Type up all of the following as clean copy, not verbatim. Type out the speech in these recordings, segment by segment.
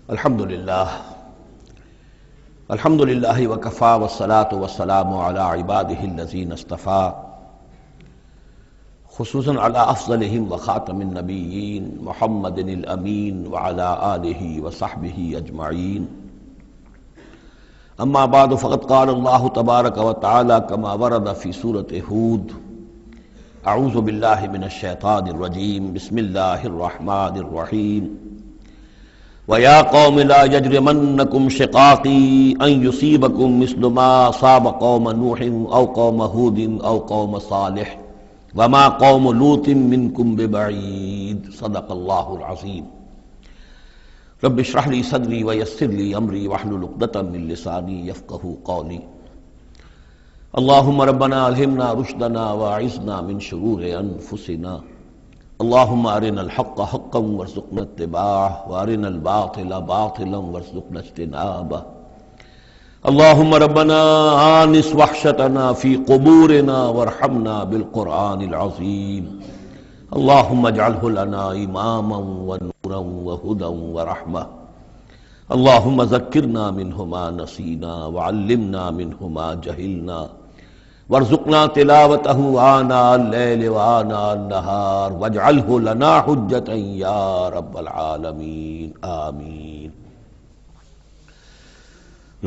الحمد للہ وکفا والصلاة والسلام علی عبادہ الذین اصطفیٰ خصوصاً علی افضلہم وخاتم النبیین محمد الامین وعلی آلہ وصحبہ اجمعین اما بعد فقد قال اللہ تبارک وتعالی کما ورد فی سورۃ ہود اعوذ باللہ من الشیطان الرجیم بسم اللہ الرحمن الرحیم وَيَا قَوْمِ لَا يَجْرِمَنَّكُمْ شِقَاقِي أَن يُصِيبَكُمْ مِثْلُ مَا أَصَابَ قَوْمَ نُوحٍ أَوْ قَوْمَ هُودٍ أَوْ قَوْمَ صَالِحٍ وَمَا قَوْمُ لُوطٍ مِّنكُمْ بِبَعِيدٍ صدق اللہ العظیم۔ رب اشرح لي صدری ويسر لي أمری واحلل عقدۃ من لسانی یفقہوا قولی۔ اللهم ربنا ألهمنا رشدنا واعذنا من شرور أنفسنا۔ اللهم ارنا الحق حقا وارزقنا اتباعه وارنا الباطل باطلا وارزقنا اجتنابه۔ اللهم ربنا آنس وحشتنا في قبورنا وارحمنا بالقرآن العظيم۔ اللهم اجعله لنا إماما ونورا وهدى ورحمة۔ اللهم ذكرنا منه ما نسينا وعلمنا منه ما جهلنا وارزقنا تلاوته آناء الليل وآناء النهار واجعله لنا حجة يا رب العالمین آمین۔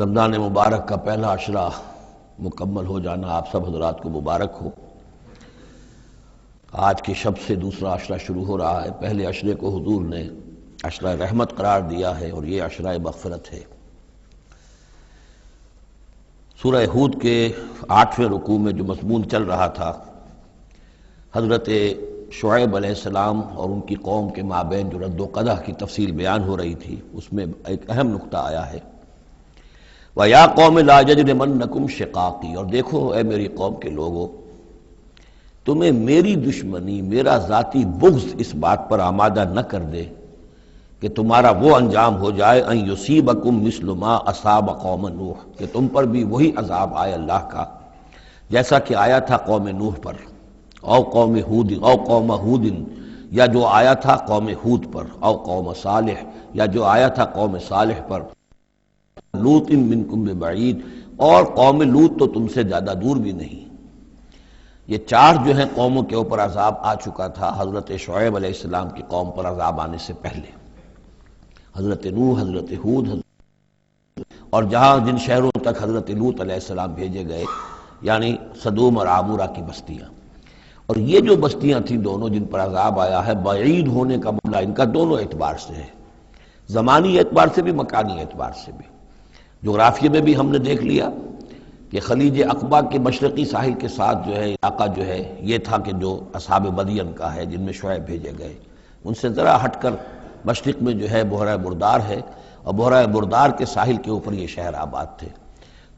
رمضان مبارک کا پہلا عشرہ مکمل ہو جانا آپ سب حضرات کو مبارک ہو۔ آج کی شب سے دوسرا عشرہ شروع ہو رہا ہے۔ پہلے عشرے کو حضور نے عشرہ رحمت قرار دیا ہے اور یہ عشرہ مغفرت ہے۔ سورہ ہود کے 8ویں رکوع میں جو مضمون چل رہا تھا، حضرت شعیب علیہ السلام اور ان کی قوم کے مابین جو رد و قدح کی تفصیل بیان ہو رہی تھی، اس میں ایک اہم نقطہ آیا ہے وَيَا قَوْمِ لَا يَجْرِمَنَّكُمْ شِقَاقِي، اور دیکھو اے میری قوم کے لوگو، تمہیں میری دشمنی، میرا ذاتی بغض اس بات پر آمادہ نہ کر دے کہ تمہارا وہ انجام ہو جائے ان یصیبکم مثل ما اصاب قوم نوح، کہ تم پر بھی وہی عذاب آئے اللہ کا جیسا کہ آیا تھا قوم نوح پر، او قوم ہود، او قوم ہود، یا جو آیا تھا قوم ہود پر، او قوم صالح، یا جو آیا تھا قوم صالح پر، لوط منکم ببعید، اور قوم لوط تو تم سے زیادہ دور بھی نہیں۔ یہ چار جو ہیں قوموں کے اوپر عذاب آ چکا تھا حضرت شعیب علیہ السلام کی قوم پر عذاب آنے سے پہلے، حضرت نوح، حضرت ہود، اور جہاں جن شہروں تک حضرت لوط علیہ السلام بھیجے گئے، یعنی سدوم اور عامورہ کی بستیاں۔ اور یہ جو بستیاں تھیں دونوں جن پر عذاب آیا ہے، بعید ہونے کا معاملہ ان کا دونوں اعتبار سے ہے، زمانی اعتبار سے بھی، مکانی اعتبار سے بھی۔ جغرافیے میں بھی ہم نے دیکھ لیا کہ خلیج عقبہ کے مشرقی ساحل کے ساتھ جو ہے علاقہ جو ہے یہ تھا کہ جو اصحاب مدین کا ہے، جن میں شعیب بھیجے گئے، ان سے ذرا ہٹ کر مشرق میں جو ہے بحیرہ بردار ہے، اور بحیرہ بردار کے ساحل کے اوپر یہ شہر آباد تھے۔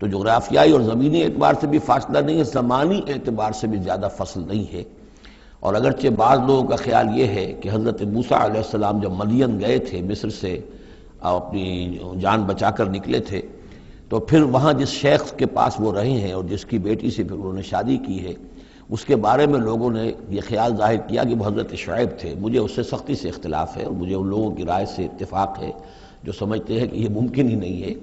تو جغرافیائی اور زمینی اعتبار سے بھی فاصلہ نہیں ہے، زمانی اعتبار سے بھی زیادہ فصل نہیں ہے۔ اور اگرچہ بعض لوگوں کا خیال یہ ہے کہ حضرت موسیٰ علیہ السلام جب مدین گئے تھے مصر سے، اپنی جان بچا کر نکلے تھے، تو پھر وہاں جس شیخ کے پاس وہ رہے ہیں اور جس کی بیٹی سے پھر انہوں نے شادی کی ہے، اس کے بارے میں لوگوں نے یہ خیال ظاہر کیا کہ وہ حضرت شعیب تھے۔ مجھے اس سے سختی سے اختلاف ہے، اور مجھے ان لوگوں کی رائے سے اتفاق ہے جو سمجھتے ہیں کہ یہ ممکن ہی نہیں ہے۔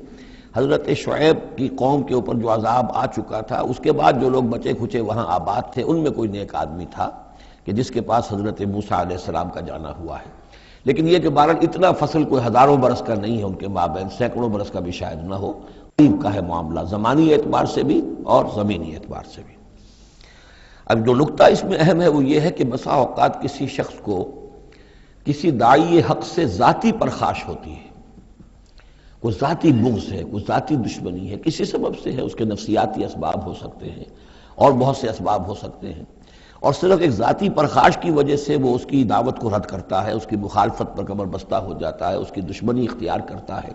حضرت شعیب کی قوم کے اوپر جو عذاب آ چکا تھا، اس کے بعد جو لوگ بچے کھچے وہاں آباد تھے، ان میں کوئی نیک آدمی تھا کہ جس کے پاس حضرت موسیٰ علیہ السلام کا جانا ہوا ہے۔ لیکن یہ کہ بہرحال اتنا فصل کوئی ہزاروں برس کا نہیں ہے ان کے مابین، سینکڑوں برس کا بھی شاید نہ ہو، قریب کا ہے معاملہ، زمانی اعتبار سے بھی اور زمینی اعتبار سے بھی۔ اب جو نقطہ اس میں اہم ہے وہ یہ ہے کہ بسا اوقات کسی شخص کو کسی داعی حق سے ذاتی پرخاش ہوتی ہے، کوئی ذاتی بغض ہے، کوئی ذاتی دشمنی ہے، کسی سبب سے ہے، اس کے نفسیاتی اسباب ہو سکتے ہیں اور بہت سے اسباب ہو سکتے ہیں، اور صرف ایک ذاتی پرخاش کی وجہ سے وہ اس کی دعوت کو رد کرتا ہے، اس کی مخالفت پر کمر بستہ ہو جاتا ہے، اس کی دشمنی اختیار کرتا ہے۔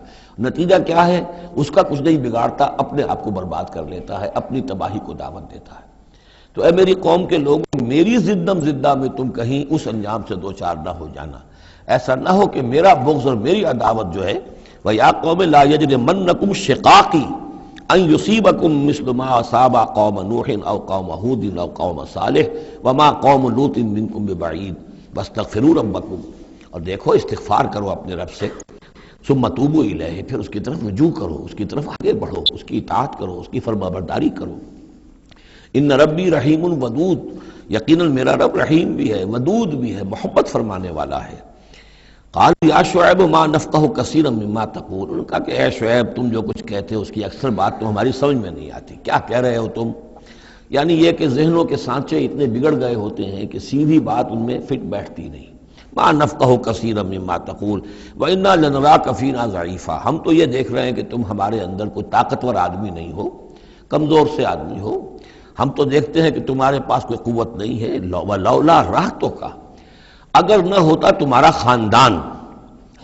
نتیجہ کیا ہے؟ اس کا کچھ نہیں بگاڑتا، اپنے آپ کو برباد کر لیتا ہے، اپنی تباہی کو دعوت دیتا ہے۔ تو اے میری قوم کے لوگ، میری زدم زدہ میں تم کہیں اس انجام سے دوچار نہ ہو جانا، ایسا نہ ہو کہ میرا بغض اور میری عداوت جو ہے وَيَا قَوْمِ لَا يَجْرِمَنَّكُمْ شِقَاقِي أَن يُصِيبَكُمْ مِثْلُ مَا أَصَابَ قَوْمَ نُوحٍ أَوْ قَوْمَ هُودٍ أَوْ قَوْمَ صَالِحٍ وَمَا قَوْمُ لُوطٍ مِّنكُمْ بِبَعِيدٍ وَاسْتَغْفِرُوا رَبَّكُمْ، اور دیکھو استغفار کرو اپنے رب سے، ثم توبوا الیہ، پھر اس کی طرف رجوع کرو، اس کی طرف آگے بڑھو، اس کی اطاعت کرو، اس کی فرمانبرداری کرو۔ ان ربی رحیم ودود، یقیناً میرا رب رحیم بھی ہے، ودود بھی ہے، محبت فرمانے والا ہے۔ قال یا شعیب ما نفقہ کثیرا مما تقول، انہوں نے کہا کہ اے شعیب تم جو کچھ کہتے ہو اس کی اکثر بات تو ہماری سمجھ میں نہیں آتی، کیا کہہ رہے ہو تم؟ یعنی یہ کہ ذہنوں کے سانچے اتنے بگڑ گئے ہوتے ہیں کہ سیدھی بات ان میں فٹ بیٹھتی نہیں۔ ما نفقہ کثیرا مما تقول وانا لنراک فینا ضعیفا، ہم تو یہ دیکھ رہے ہیں کہ تم ہمارے اندر کوئی طاقتور آدمی نہیں ہو، کمزور سے آدمی ہو، ہم تو دیکھتے ہیں کہ تمہارے پاس کوئی قوت نہیں ہے۔ لولا رہتک، اگر نہ ہوتا تمہارا خاندان،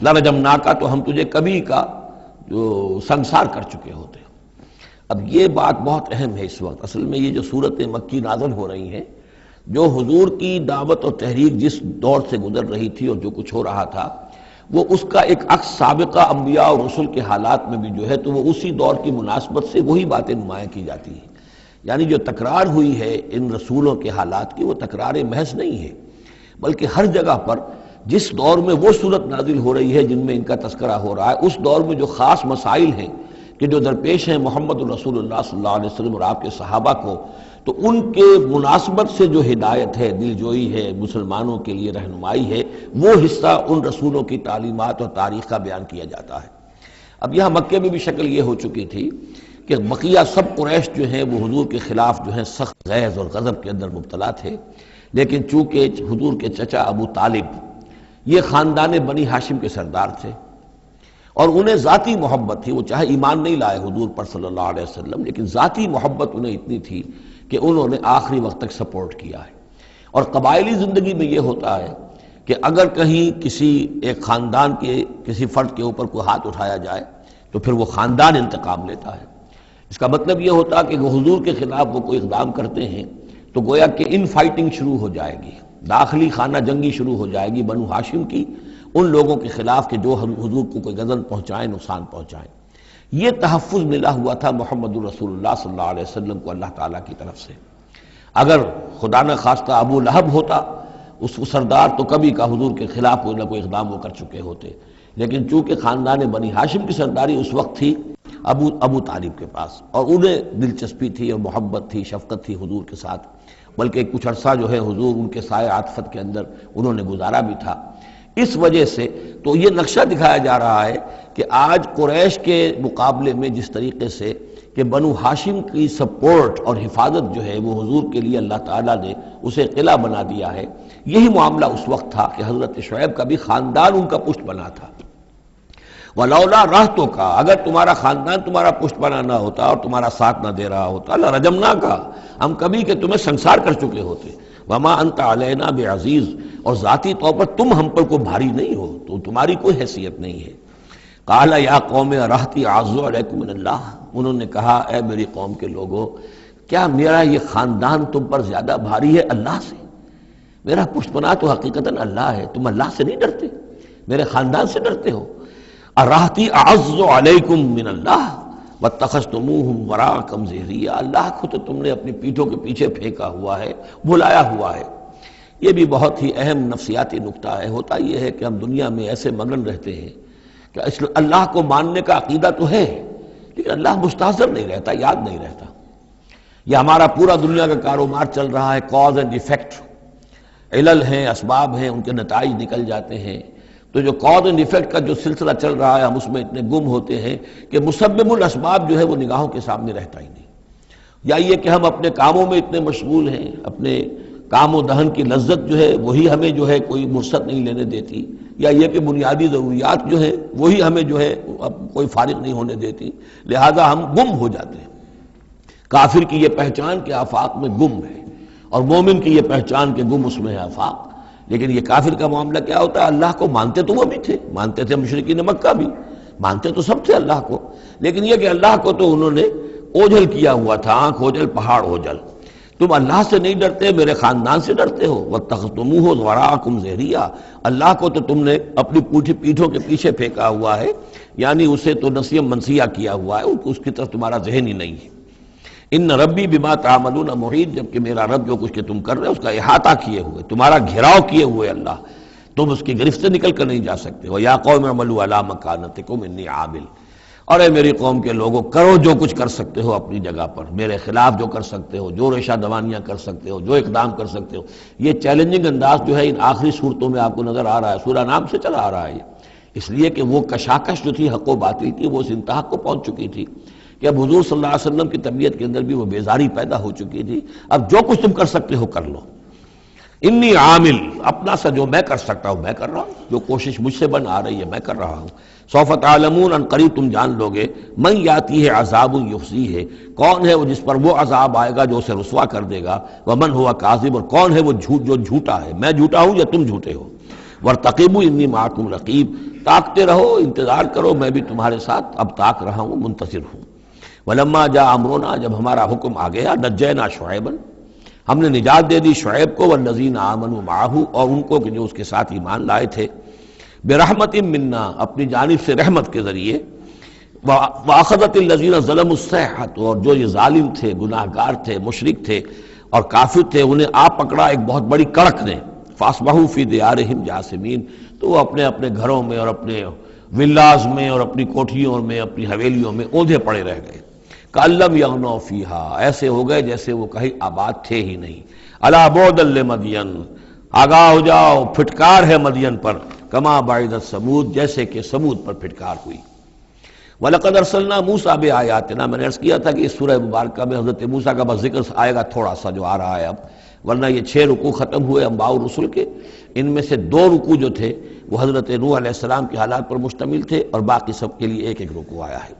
لرجمناک، تو ہم تجھے کبھی کا جو سنسار کر چکے ہوتے۔ اب یہ بات بہت اہم ہے اس وقت، اصل میں یہ جو صورت مکی نازل ہو رہی ہیں، جو حضور کی دعوت اور تحریک جس دور سے گزر رہی تھی اور جو کچھ ہو رہا تھا، وہ اس کا ایک عکس سابقہ انبیاء اور رسل کے حالات میں بھی جو ہے تو وہ اسی دور کی مناسبت سے وہی باتیں نمایاں کی جاتی ہیں۔ یعنی جو تکرار ہوئی ہے ان رسولوں کے حالات کی، وہ تکرار محض نہیں ہے، بلکہ ہر جگہ پر جس دور میں وہ صورت نازل ہو رہی ہے جن میں ان کا تذکرہ ہو رہا ہے، اس دور میں جو خاص مسائل ہیں کہ جو درپیش ہیں محمد رسول اللہ صلی اللہ علیہ وسلم اور آپ کے صحابہ کو، تو ان کے مناسبت سے جو ہدایت ہے، دل جوئی ہے، مسلمانوں کے لیے رہنمائی ہے، وہ حصہ ان رسولوں کی تعلیمات اور تاریخ کا بیان کیا جاتا ہے۔ اب یہاں مکے میں بھی شکل یہ ہو چکی تھی کہ بقیہ سب قریش جو ہیں وہ حضور کے خلاف جو ہیں سخت غیظ اور غضب کے اندر مبتلا تھے، لیکن چونکہ حضور کے چچا ابو طالب یہ خاندان بنی ہاشم کے سردار تھے اور انہیں ذاتی محبت تھی، وہ چاہے ایمان نہیں لائے حضور پر صلی اللہ علیہ وسلم، لیکن ذاتی محبت انہیں اتنی تھی کہ انہوں نے آخری وقت تک سپورٹ کیا ہے۔ اور قبائلی زندگی میں یہ ہوتا ہے کہ اگر کہیں کسی ایک خاندان کے کسی فرد کے اوپر کوئی ہاتھ اٹھایا جائے تو پھر وہ خاندان انتقام لیتا ہے۔ اس کا مطلب یہ ہوتا کہ وہ حضور کے خلاف وہ کوئی اقدام کرتے ہیں تو گویا کہ ان فائٹنگ شروع ہو جائے گی، داخلی خانہ جنگی شروع ہو جائے گی بنو ہاشم کی ان لوگوں کے خلاف کہ جو حضور کو کوئی غضب پہنچائیں، نقصان پہنچائیں۔ یہ تحفظ ملا ہوا تھا محمد الرسول اللہ صلی اللہ علیہ وسلم کو اللہ تعالیٰ کی طرف سے۔ اگر خدا نہ خواستہ ابو لہب ہوتا اس سردار، تو کبھی کا حضور کے خلاف کوئی نہ کوئی اقدام وہ کر چکے ہوتے، لیکن چونکہ خاندان بنی ہاشم کی سرداری اس وقت تھی ابو طالب کے پاس، اور انہیں دلچسپی تھی اور محبت تھی، شفقت تھی حضور کے ساتھ، بلکہ کچھ عرصہ جو ہے حضور ان کے سائے عاطفت کے اندر انہوں نے گزارا بھی تھا۔ اس وجہ سے تو یہ نقشہ دکھایا جا رہا ہے کہ آج قریش کے مقابلے میں جس طریقے سے کہ بنو ہاشم کی سپورٹ اور حفاظت جو ہے وہ حضور کے لیے اللہ تعالیٰ نے اسے قلعہ بنا دیا ہے، یہی معاملہ اس وقت تھا کہ حضرت شعیب کا بھی خاندان ان کا پشت بنا تھا۔ وَلَوْلَا رَحْتُكَ، اگر تمہارا خاندان تمہارا پشت بنا نہ ہوتا اور تمہارا ساتھ نہ دے رہا ہوتا، لَرَجَمْنَاكَ، ہم کبھی کہ تمہیں سنسار کر چکے ہوتے۔ وَمَا أَنْتَ عَلَيْنَا بِعَزِيزٍ، اور ذاتی طور پر تم ہم پر کوئی بھاری نہیں ہو، تو تمہاری کوئی حیثیت نہیں ہے۔ قَالَ يَا قَوْمِ رَحْتِي أَعَزُّ عَلَيْكُم مِّنَ اللَّهِ، انہوں نے کہا اے میری قوم کے لوگوں، کیا میرا یہ خاندان تم پر زیادہ بھاری ہے اللہ سے؟ میرا پشت بنا تو حقیقتاً اللہ ہے، تم اللہ سے نہیں ڈرتے، میرے خاندان سے ڈرتے ہو۔ رحتی اعز علیکم من اللہ واتخذتموہم وراءکم ظہریا، اللہ کو تو تم نے اپنی پیٹھوں کے پیچھے پھینکا ہوا ہے، بھلایا ہوا ہے۔ یہ بھی بہت ہی اہم نفسیاتی نکتہ ہے۔ ہوتا یہ ہے کہ ہم دنیا میں ایسے مگن رہتے ہیں کہ اللہ کو ماننے کا عقیدہ تو ہے، لیکن اللہ مستحضر نہیں رہتا، یاد نہیں رہتا۔ یہ ہمارا پورا دنیا کا کاروبار چل رہا ہے، کاز اینڈ ایفیکٹ، علل ہیں، اسباب ہیں، ان کے نتائج نکل جاتے ہیں۔ تو جو کاز اینڈ ایفیکٹ کا جو سلسلہ چل رہا ہے، ہم اس میں اتنے گم ہوتے ہیں کہ مسبب الاسباب جو ہے وہ نگاہوں کے سامنے رہتا ہی نہیں۔ یا یہ کہ ہم اپنے کاموں میں اتنے مشغول ہیں، اپنے کام و دہن کی لذت جو ہے وہی ہمیں جو ہے کوئی فرصت نہیں لینے دیتی، یا یہ کہ بنیادی ضروریات جو ہے وہی ہمیں جو ہے اب کوئی فارغ نہیں ہونے دیتی، لہذا ہم گم ہو جاتے ہیں۔ کافر کی یہ پہچان کہ آفاق میں گم ہے، اور مومن کی یہ پہچان کہ گم اس میں ہے آفاق۔ لیکن یہ کافر کا معاملہ کیا ہوتا ہے؟ اللہ کو مانتے تو وہ بھی تھے، مانتے تھے مشرکین مکہ بھی، مانتے تو سب تھے اللہ کو، لیکن یہ کہ اللہ کو تو انہوں نے اوجھل کیا ہوا تھا، آنکھ اوجھل پہاڑ اوجھل۔ تم اللہ سے نہیں ڈرتے، میرے خاندان سے ڈرتے ہو۔ وَاتَّخَذْتُمُوهُ وَرَاءَكُمْ ظِهْرِيًّا، اللہ کو تو تم نے اپنی پیٹھوں کے پیچھے پھینکا ہوا ہے، یعنی اسے تو نسیہ منسیہ کیا ہوا ہے، اس کی طرف تمہارا ذہن ہی نہیں ہے۔ ان ربی بما تعملون محیط، جبکہ میرا رب جو کچھ کہ تم کر رہے ہو اس کا احاطہ کیے ہوئے، تمہارا گھیراؤ کیے ہوئے اللہ، تم اس کی گرفت سے نکل کر نہیں جا سکتے ہو۔ یا قوم اعملوا علی مکانتکم انی عامل، اور اے میری قوم کے لوگوں کرو جو کچھ کر سکتے ہو اپنی جگہ پر، میرے خلاف جو کر سکتے ہو، جو ریشہ دوانیاں کر سکتے ہو، جو اقدام کر سکتے ہو۔ یہ چیلنجنگ انداز جو ہے ان آخری صورتوں میں آپ کو نظر آ رہا ہے، سورہ نام سے چلا آ رہا ہے، اس لیے کہ وہ کشاکش جو تھی حق و باطل کی وہ اس انتہا کو پہنچ چکی تھی کہ اب حضور صلی اللہ علیہ وسلم کی طبیعت کے اندر بھی وہ بیزاری پیدا ہو چکی تھی۔ اب جو کچھ تم کر سکتے ہو کر لو، انی عامل، اپنا سا جو میں کر سکتا ہوں میں کر رہا ہوں، جو کوشش مجھ سے بن آ رہی ہے میں کر رہا ہوں۔ سوف تعلمون، ان قریب تم جان لو گے، من یاتی ہے عذاب یخزیہ ہے، کون ہے وہ جس پر وہ عذاب آئے گا جو اسے رسوا کر دے گا، ومن ہوا کاذب، اور کون ہے وہ جو جھوٹا ہے، میں جھوٹا ہوں یا تم جھوٹے ہو۔ وارتقبوا انی معکم رقیب، تاکتے رہو، انتظار کرو، میں بھی تمہارے ساتھ اب تاک رہا ہوں، منتظر ہوں۔ ولما جاء امرنا، جب ہمارا حکم آ گیا، نجینا شعیبا، ہم نے نجات دے دی شعیب کو، والذین آمنوا معہ، اور ان کو کہ جو اس کے ساتھ ایمان لائے تھے، برحمت منا، اپنی جانب سے رحمت کے ذریعے، واخذت الذین ظلموا الصیحۃ، اور جو یہ ظالم تھے، گناہ گار تھے، مشرک تھے اور کافر تھے، انہیں آ پکڑا ایک بہت بڑی کڑک نے، فاصبحوا فی دیارہم جاثمین، تو وہ اپنے اپنے گھروں میں اور اپنے ولاز میں اور اپنی کوٹھیوں میں، اپنی حویلیوں میں اوندھے پڑے رہ گئے۔ کأن لم یغنوا فیہا، ایسے ہو گئے جیسے وہ کہیں آباد تھے ہی نہیں۔ الا بعدا لمدین، آگاہ ہو جاؤ، پھٹکار ہے مدین پر، کما بعدت ثمود، جیسے کہ ثمود پر پھٹکار ہوئی۔ وَلَقَدْ أَرْسَلْنَا مُوسَىٰ بِآيَاتِنَا، میں نے عرض کیا تھا کہ اس سورہ مبارکہ میں حضرت موسیٰ کا بس ذکر آئے گا تھوڑا سا جو آ رہا ہے اب، ورنہ یہ 6 رکوع ختم ہوئے انبیاء و رسل کے، ان میں سے 2 رکوع جو تھے وہ حضرت نوح علیہ السلام کے حالات پر مشتمل تھے، اور باقی سب کے لیے ایک ایک رکوع آیا ہے۔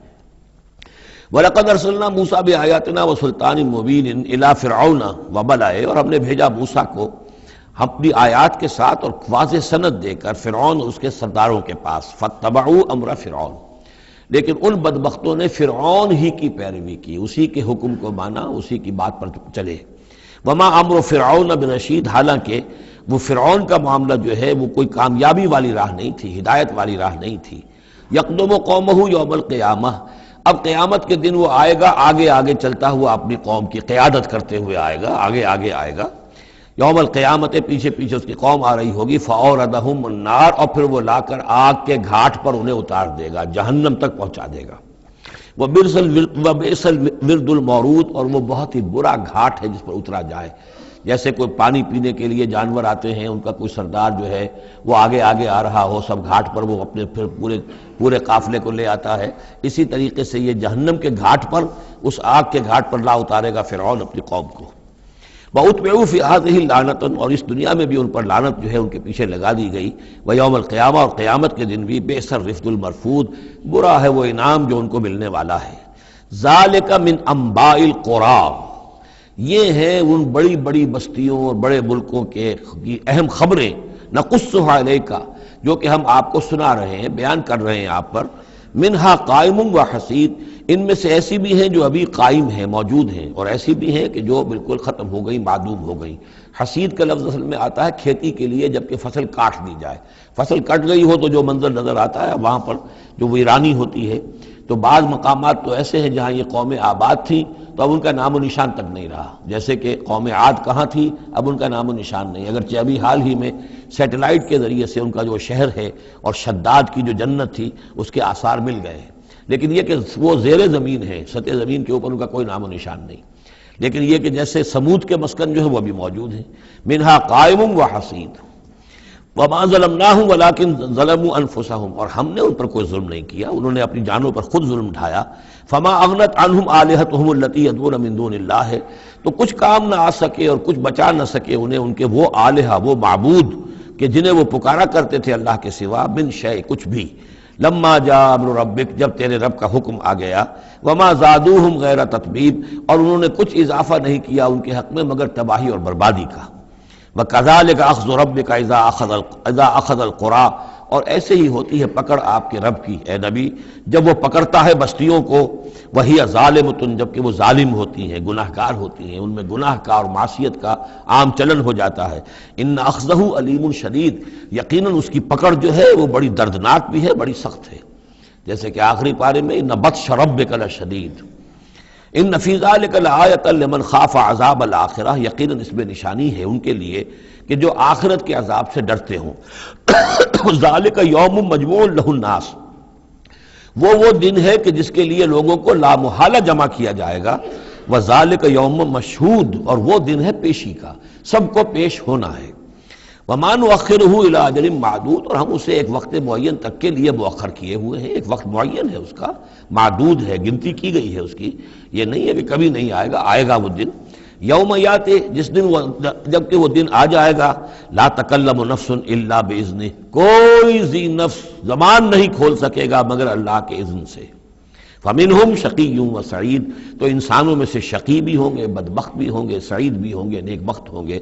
وَلَقَدْ أَرْسَلْنَا مُوسَىٰ بِآيَاتِنَا وَسُلْطَانٍ مُّبِينٍ إِلَىٰ فِرْعَوْنَ وَمَلَئِهِ، اور ہم نے بھیجا موسیٰ کو اپنی آیات کے ساتھ اور واضح سند دے کر فرعون اور اس کے سرداروں کے پاس، فَاتَّبَعُوا أَمْرَ فِرْعَوْنَ، لیکن ان بدبختوں نے فرعون ہی کی پیروی کی، اسی کے حکم کو مانا، اسی کی بات پر چلے۔ وَمَا أَمْرُ فِرْعَوْنَ بِرَشِيدٍ، حالانکہ وہ فرعون کا معاملہ جو ہے وہ کوئی کامیابی والی راہ نہیں تھی، ہدایت والی راہ نہیں تھی۔ یقدم قومہ یوم القیامہ، اب قیامت کے دن وہ آئے گا آگے آگے چلتا ہوا، اپنی قوم کی قیادت کرتے ہوئے آئے گا، آگے آگے آئے گا۔ یوم القیامت، پیچھے پیچھے اس کی قوم آ رہی ہوگی، فَأَوْرَدَهُمُ النَّارَ، اور پھر وہ لا کر آگ کے گھاٹ پر انہیں اتار دے گا، جہنم تک پہنچا دے گا۔ وَبِئْسَ الْوِرْدُ الْمَوْرُودُ، اور وہ بہت ہی برا گھاٹ ہے جس پر اترا جائے۔ جیسے کوئی پانی پینے کے لیے جانور آتے ہیں، ان کا کوئی سردار جو ہے وہ آگے آگے آ رہا ہو، سب گھاٹ پر وہ اپنے پھر پورے قافلے کو لے آتا ہے، اسی طریقے سے یہ جہنم کے گھاٹ پر، اس آگ کے گھاٹ پر لا اتارے گا فرعون اپنی قوم کو۔ وَأُتْبِعُوا فِي هَٰذِهِ لَعْنَةً، اور اس دنیا میں بھی ان پر لعنت جو ہے ان کے پیچھے لگا دی گئی۔ وَيَوْمَ الْقِيَامَةِ، اور قیامت کے دن بھی، بِئْسَ الرِّفْدُ الْمَرْفُودُ، برا ہے وہ انعام جو ان کو ملنے والا ہے۔ ذَلِكَ مِنْ أَنبَاءِ الْقُرَىٰ، یہ ہیں ان بڑی بڑی بستیوں اور بڑے ملکوں کے اہم خبریں، نقصها علیک، جو کہ ہم آپ کو سنا رہے ہیں، بیان کر رہے ہیں آپ پر۔ منہا قائم و حسید، ان میں سے ایسی بھی ہیں جو ابھی قائم ہیں، موجود ہیں، اور ایسی بھی ہیں کہ جو بالکل ختم ہو گئی، معدوم ہو گئی۔ حسید کا لفظ اصل میں آتا ہے کھیتی کے لیے، جبکہ فصل کاٹ دی جائے، فصل کٹ گئی ہو تو جو منظر نظر آتا ہے وہاں پر جو ویرانی ہوتی ہے۔ تو بعض مقامات تو ایسے ہیں جہاں یہ قومیں آباد تھیں تو اب ان کا نام و نشان تک نہیں رہا، جیسے کہ قوم عاد کہاں تھی، اب ان کا نام و نشان نہیں، اگرچہ ابھی حال ہی میں سیٹلائٹ کے ذریعے سے ان کا جو شہر ہے اور شداد کی جو جنت تھی اس کے آثار مل گئے ہیں، لیکن یہ کہ وہ زیر زمین ہے، سطح زمین کے اوپر ان کا کوئی نام و نشان نہیں۔ لیکن یہ کہ جیسے سمود کے مسکن جو ہے وہ بھی موجود ہیں، منہا قائم و حسید۔ وَمَا ظَلَمْنَاهُمْ وَلَٰكِنْ ظَلَمُوا أَنفُسَهُمْ، اور ہم نے ان پر کوئی ظلم نہیں کیا، انہوں نے اپنی جانوں پر خود ظلم ڈھایا۔ فَمَا أَغْنَتْ عَنْهُمْ آلِهَتُهُمُ الَّتِي يَدْعُونَ مِن دُونِ اللَّهِ، تو کچھ کام نہ آ سکے اور کچھ بچا نہ سکے انہیں ان کے وہ آلہہ، وہ معبود کہ جنہیں وہ پکارا کرتے تھے اللہ کے سوا، من شیء، کچھ بھی۔ لما جاء امر ربک، جب تیرے رب کا حکم آ گیا، وما زادوہم غیر تتبیب، اور انہوں نے کچھ اضافہ نہیں کیا ان کے حق میں مگر تباہی اور بربادی کا۔ وَكَذَلِكَ أَخْذُ رَبِّكَ إِذَا أَخَذَ الْقُرَىٰ، اور ایسے ہی ہوتی ہے پکڑ آپ کے رب کی اے نبی جب وہ پکڑتا ہے بستیوں کو، وَهِيَ ظَالِمَةٌ، جبکہ وہ ظالم ہوتی ہیں، گناہ گار ہوتی ہیں، ان میں گناہ کا اور معصیت کا عام چلن ہو جاتا ہے۔ إِنَّ أَخْذَهُ عَلِيمٌ شَدِيدٌ، یقیناً اس کی پکڑ جو ہے وہ بڑی دردناک بھی ہے، بڑی سخت ہے، جیسے کہ آخری پارے میں إِنَّ بَطْشَ رَبِّكَ لَشَدِيدٌ إِنَّ فِي ذَلِكَ لَآیَةً لِمَنْ خَافَ عَذَابَ الْآخِرَةِ، یقیناً اس میں نشانی ہے ان کے لیے کہ جو آخرت کے عذاب سے ڈرتے ہوں۔ ذالک یوم مجموع لہ الناس، وہ دن ہے کہ جس کے لیے لوگوں کو لامحالہ جمع کیا جائے گا۔ وذالک یوم مشہود، اور وہ دن ہے پیشی کا، سب کو پیش ہونا ہے۔ وما نؤخرہ الی اجل معدود، اور ہم اسے ایک وقت معین تک کے لیے مؤخر کیے ہوئے ہیں، ایک وقت معین ہے اس کا، معدود ہے، گنتی کی گئی ہے اس کی، یہ نہیں ہے کہ کبھی نہیں آئے گا، آئے گا وہ دن۔ یوم یاتی، جس دن جب کہ وہ دن آ جائے گا، لا تکلم نفس الا باذنہ، کوئی ذی نفس زبان نہیں کھول سکے گا مگر اللہ کے اذن سے۔ فمنہم شقی و سعید، تو انسانوں میں سے شقی بھی ہوں گے، بدبخت بھی ہوں گے، سعید بھی ہوں گے، نیک بخت ہوں گے۔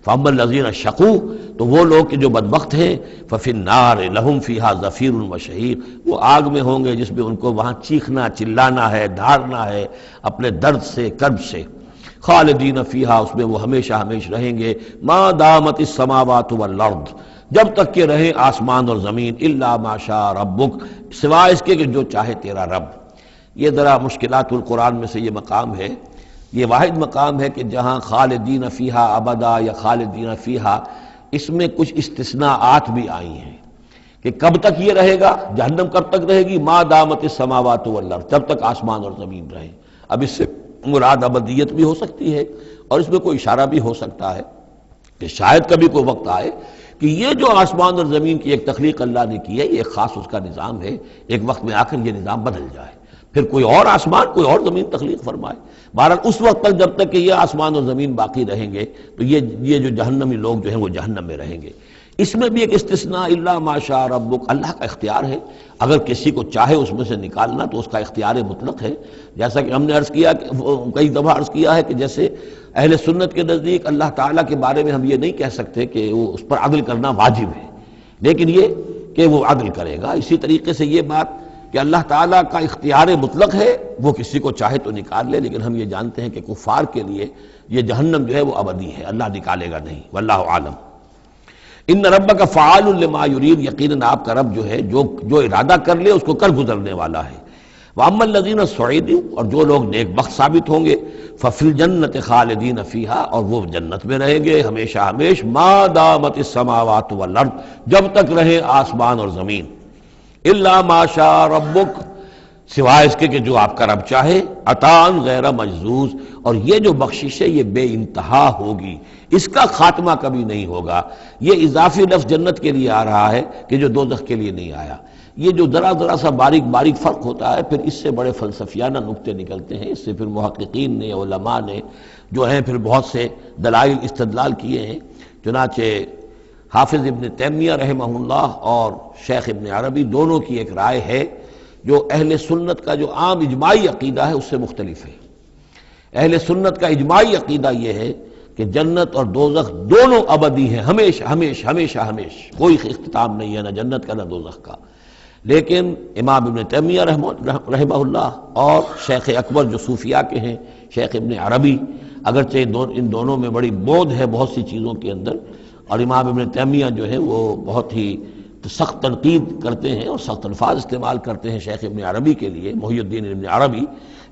فاما الذین شقوا، تو وہ لوگ کہ جو بدبخت ہیں، ففی النار لہم فیہا زفیر و شہیق، وہ آگ میں ہوں گے جس میں ان کو وہاں چیخنا چلانا ہے، دھارنا ہے اپنے درد سے، کرب سے۔ خالدین فیہا، اس میں وہ ہمیشہ ہمیش رہیں گے، ما دامت السماوات والارض، جب تک کہ رہے آسمان اور زمین، الا ما شاء ربک، سوائے اس کے کہ جو چاہے تیرا رب۔ یہ ذرا مشکلات القرآن میں سے یہ مقام ہے، یہ واحد مقام ہے کہ جہاں خالدین فیہا ابدا یا خالدین فیہا، اس میں کچھ استثناءات بھی آئی ہیں کہ کب تک یہ رہے گا، جہنم کب تک رہے گی، ما دامت السماوات والارض، جب تک آسمان اور زمین رہے۔ اب اس سے مراد ابدیت بھی ہو سکتی ہے، اور اس میں کوئی اشارہ بھی ہو سکتا ہے کہ شاید کبھی کوئی وقت آئے کہ یہ جو آسمان اور زمین کی ایک تخلیق اللہ نے کی ہے، یہ ایک خاص اس کا نظام ہے، ایک وقت میں آ کر یہ نظام بدل جائے، پھر کوئی اور آسمان کوئی اور زمین تخلیق فرمائے۔ بہرحال اس وقت تک جب تک کہ یہ آسمان اور زمین باقی رہیں گے تو یہ جو جہنمی لوگ جو ہیں وہ جہنم میں رہیں گے۔ اس میں بھی ایک استثناء، الا ما شاء ربک، اللہ کا اختیار ہے، اگر کسی کو چاہے اس میں سے نکالنا تو اس کا اختیار مطلق ہے۔ جیسا کہ ہم نے عرض کیا، کئی دفعہ عرض کیا ہے کہ جیسے اہل سنت کے نزدیک اللہ تعالیٰ کے بارے میں ہم یہ نہیں کہہ سکتے کہ وہ اس پر عدل کرنا واجب ہے، لیکن یہ کہ وہ عدل کرے گا۔ اسی طریقے سے یہ بات کہ اللہ تعالیٰ کا اختیار مطلق ہے، وہ کسی کو چاہے تو نکال لے، لیکن ہم یہ جانتے ہیں کہ کفار کے لیے یہ جہنم جو ہے وہ ابدی ہے، اللہ نکالے گا نہیں، واللہ عالم۔ ان ربک فعال لما یرید، یقیناً آپ کا رب جو ہے جو ارادہ کر لے اس کو کر گزرنے والا ہے۔ واما الذین سعدوا، اور جو لوگ نیک بخت ثابت ہوں گے، ففی الجنۃ خالدین فیہا، اور وہ جنت میں رہیں گے ہمیشہ ہمیش، ما دامت السماوات والارض، جب تک رہے آسمان اور زمین، الا ما شاء ربک، سوائے اس کے کہ جو آپ کا رب چاہے، عطاء غیر مجزوز، اور یہ جو بخشش ہے یہ بے انتہا ہوگی، اس کا خاتمہ کبھی نہیں ہوگا۔ یہ اضافی لفظ جنت کے لیے آ رہا ہے کہ جو دوزخ کے لیے نہیں آیا۔ یہ جو ذرا سا باریک فرق ہوتا ہے، پھر اس سے بڑے فلسفیانہ نکتے نکلتے ہیں، اس سے پھر محققین نے، علماء نے جو ہیں پھر بہت سے دلائل استدلال کیے ہیں۔ چنانچہ حافظ ابن تیمیہ رحمہ اللہ اور شیخ ابن عربی دونوں کی ایک رائے ہے جو اہل سنت کا جو عام اجماعی عقیدہ ہے اس سے مختلف ہے۔ اہل سنت کا اجماعی عقیدہ یہ ہے کہ جنت اور دوزخ دونوں ابدی ہیں، ہمیشہ ہمیشہ ہمیشہ ہمیشہ، کوئی اختتام نہیں ہے نہ جنت کا نہ دوزخ کا۔ لیکن امام ابن تیمیہ رحمہ اللہ اور شیخ اکبر جو صوفیاء کے ہیں، شیخ ابن عربی، اگرچہ ان دونوں میں بڑی بود ہے بہت سی چیزوں کے اندر، اور امام ابن تیمیہ جو ہے وہ بہت ہی سخت تنقید کرتے ہیں اور سخت الفاظ استعمال کرتے ہیں شیخ ابن عربی کے لیے، محی الدین ابن عربی،